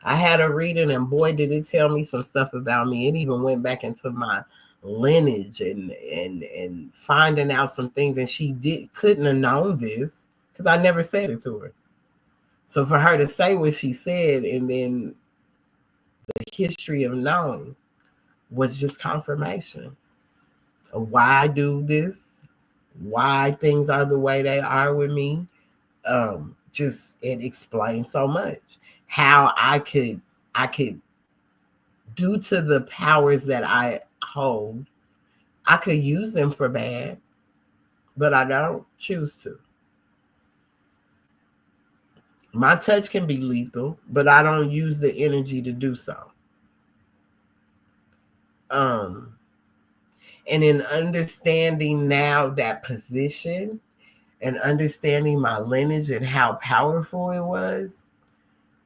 I had a reading, and boy, did it tell me some stuff about me. It even went back into my lineage and finding out some things. And she couldn't have known this, because I never said it to her. So for her to say what she said, and then the history of knowing, was just confirmation of why I do this, why things are the way they are with me. Just it explains so much how I could, due to the powers that I hold, I could use them for bad, but I don't choose to. My touch can be lethal, but I don't use the energy to do so. And in understanding now that position, and understanding my lineage and how powerful it was,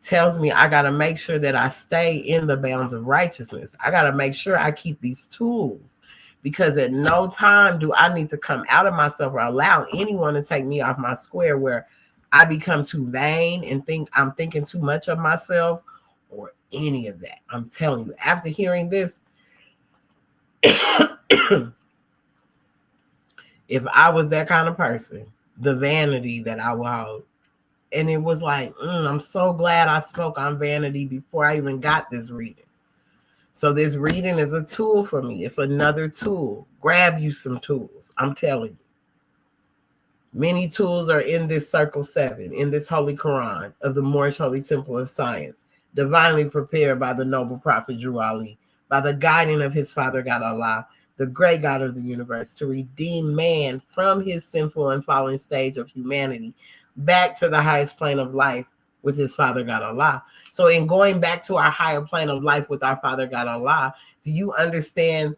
tells me I got to make sure that I stay in the bounds of righteousness. I got to make sure I keep these tools, because at no time do I need to come out of myself or allow anyone to take me off my square, where I become too vain and think I'm thinking too much of myself or any of that. I'm telling you, after hearing this, if I was that kind of person, the vanity that I would hold. And it was like, I'm so glad I spoke on vanity before I even got this reading. So this reading is a tool for me. It's another tool. Grab you some tools. I'm telling you. Many tools are in this Circle 7, in this Holy Quran of the Moorish Holy Temple of Science, divinely prepared by the noble prophet Drew Ali, by the guiding of his Father God Allah, the great God of the universe, to redeem man from his sinful and fallen stage of humanity back to the highest plane of life with his Father God Allah. So in going back to our higher plane of life with our Father God Allah, do you understand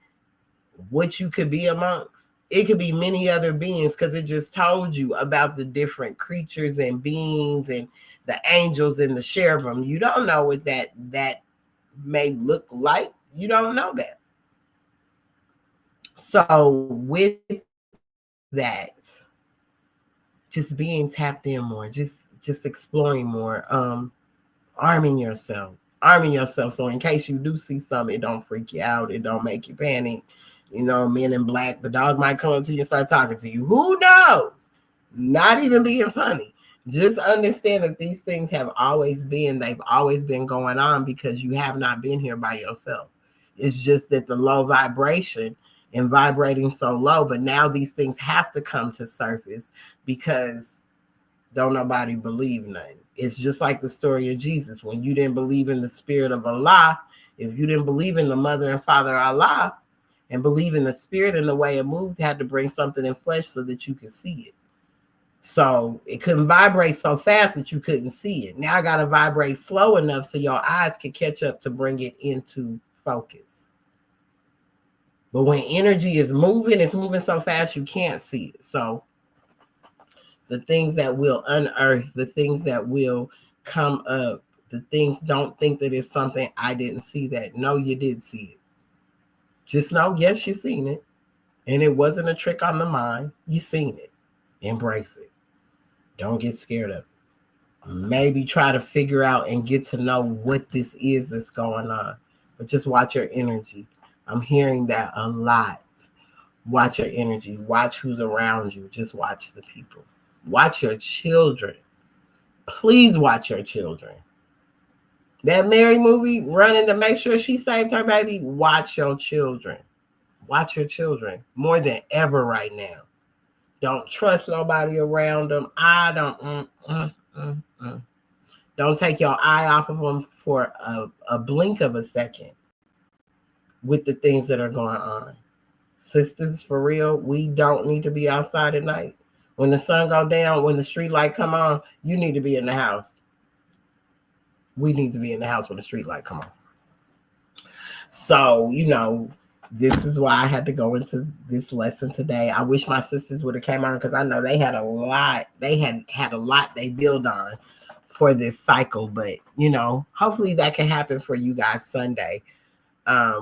what you could be amongst? It could be many other beings, because it just told you about the different creatures and beings and the angels and the cherubim. You don't know what that may look like. You don't know that. So with that, just being tapped in more, just exploring more, arming yourself, arming yourself. So in case you do see something, it don't freak you out. It don't make you panic. You know, Men in Black, the dog might come up to you and start talking to you. Who knows? Not even being funny. Just understand that these things have always been, they've always been going on because you have not been here by yourself. It's just that the low vibration and vibrating so low, but now these things have to come to surface because don't nobody believe nothing. It's just like the story of Jesus. When you didn't believe in the spirit of Allah, if you didn't believe in the mother and father Allah and believe in the spirit and the way it moved, had to bring something in flesh so that you could see it. So it couldn't vibrate so fast that you couldn't see it. Now I got to vibrate slow enough so your eyes can catch up to bring it into focus. But when energy is moving, it's moving so fast you can't see it. So the things that will unearth, the things that will come up, the things, don't think that it's something I didn't see that. No, you did see it. Just know, yes, you seen it. And it wasn't a trick on the mind. You seen it. Embrace it. Don't get scared of it. Maybe try to figure out and get to know what this is that's going on. But just watch your energy. I'm hearing that a lot. Watch your energy. Watch who's around you. Just watch the people. Watch your children. Please watch your children. That Mary movie, running to make sure she saved her baby. Watch your children. Watch your children more than ever right now. Don't trust nobody around them. Don't take your eye off of them for a blink of a second with the things that are going on. Sisters, for real, we don't need to be outside at night. When the sun go down, when the street light come on, you need to be in the house. We need to be in the house when the street light come on. So, you know, this is why I had to go into this lesson today. I wish my sisters would have came on because I know they had a lot. They had a lot they build on for this cycle. But, you know, hopefully that can happen for you guys Sunday.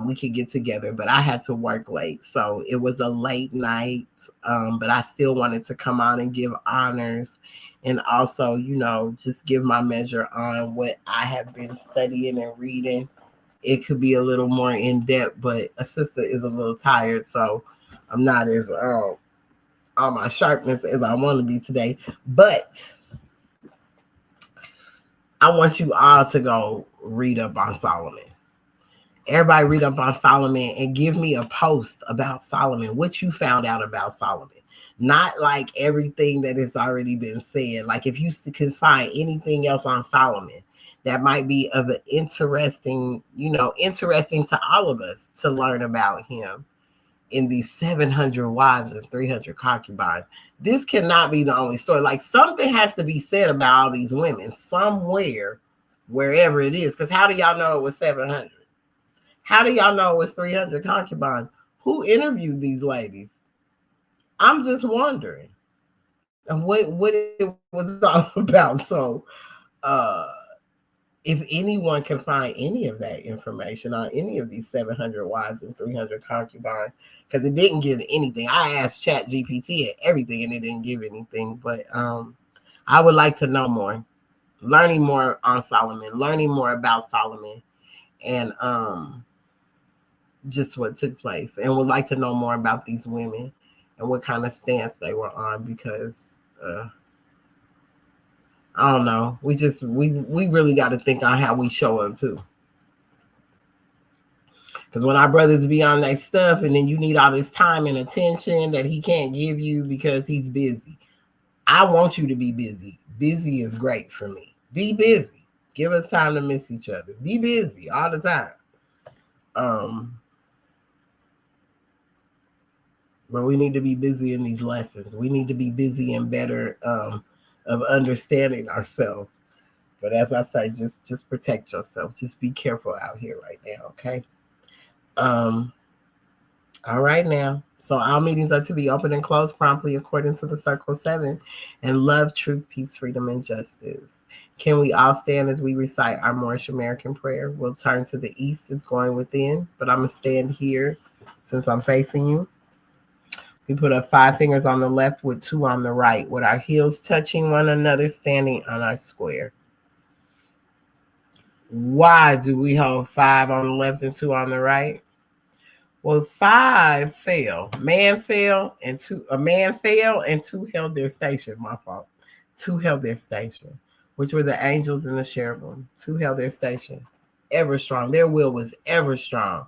We could get together, but I had to work late. So it was a late night, but I still wanted to come on and give honors and also, you know, just give my measure on what I have been studying and reading. It could be a little more in depth, but a sister is a little tired, so I'm not as on my sharpness as I want to be today. But I want you all to go read up on Solomon. Everybody read up on Solomon and give me a post about Solomon, what you found out about Solomon. Not like everything that has already been said. Like if you can find anything else on Solomon that might be of an interesting, you know, interesting to all of us to learn about him in these 700 wives and 300 concubines. This cannot be the only story. Like something has to be said about all these women somewhere, wherever it is. Because how do y'all know it was 700? How do y'all know it was 300 concubines? Who interviewed these ladies? I'm just wondering. And what it was all about. So, if anyone can find any of that information on any of these 700 wives and 300 concubines, because it didn't give anything. I asked ChatGPT and everything, and it didn't give anything. But I would like to know more, learning more on Solomon, learning more about Solomon, and just what took place, and would like to know more about these women and what kind of stance they were on, because I don't know. We really got to think on how we show up too. Because when our brothers be on that stuff and then you need all this time and attention that he can't give you because he's busy. I want you to be busy. Busy is great for me. Be busy. Give us time to miss each other. Be busy all the time. But we need to be busy in these lessons. We need to be busy and better of understanding ourselves. But as I say, just protect yourself. Just be careful out here right now, okay? All right now. So our meetings are to be open and closed promptly according to the Circle 7. And love, truth, peace, freedom, and justice. Can we all stand as we recite our Moorish American prayer? We'll turn to the east, it's going within. But I'm going to stand here since I'm facing you. We put up 5 fingers on the left with 2 on the right, with our heels touching one another, standing on our square. Why do we hold 5 on the left and 2 on the right? Well, 5 fell. A man fell and 2 held their station. My fault. 2 held their station, which were the angels and the cherubim. 2 held their station. Ever strong. Their will was ever strong.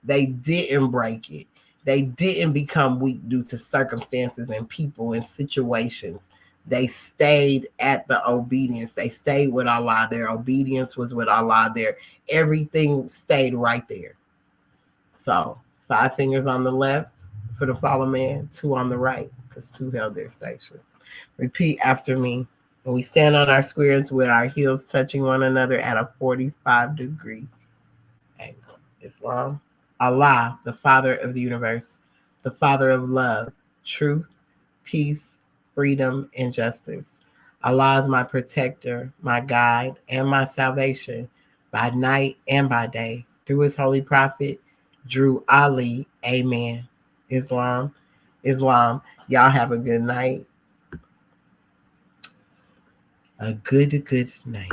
They didn't break it. They didn't become weak due to circumstances and people and situations. They stayed at the obedience. They stayed with Allah. Their obedience was with Allah. Everything stayed right there. So 5 fingers on the left for the fallen man, 2 on the right, because 2 held their station. Repeat after me. When we stand on our squares with our heels touching one another at a 45-degree angle. Islam. Allah, the Father of the universe, the Father of love, truth, peace, freedom, and justice. Allah is my protector, my guide, and my salvation by night and by day. Through his holy prophet, Drew Ali. Amen. Islam. Y'all have a good night. A good night.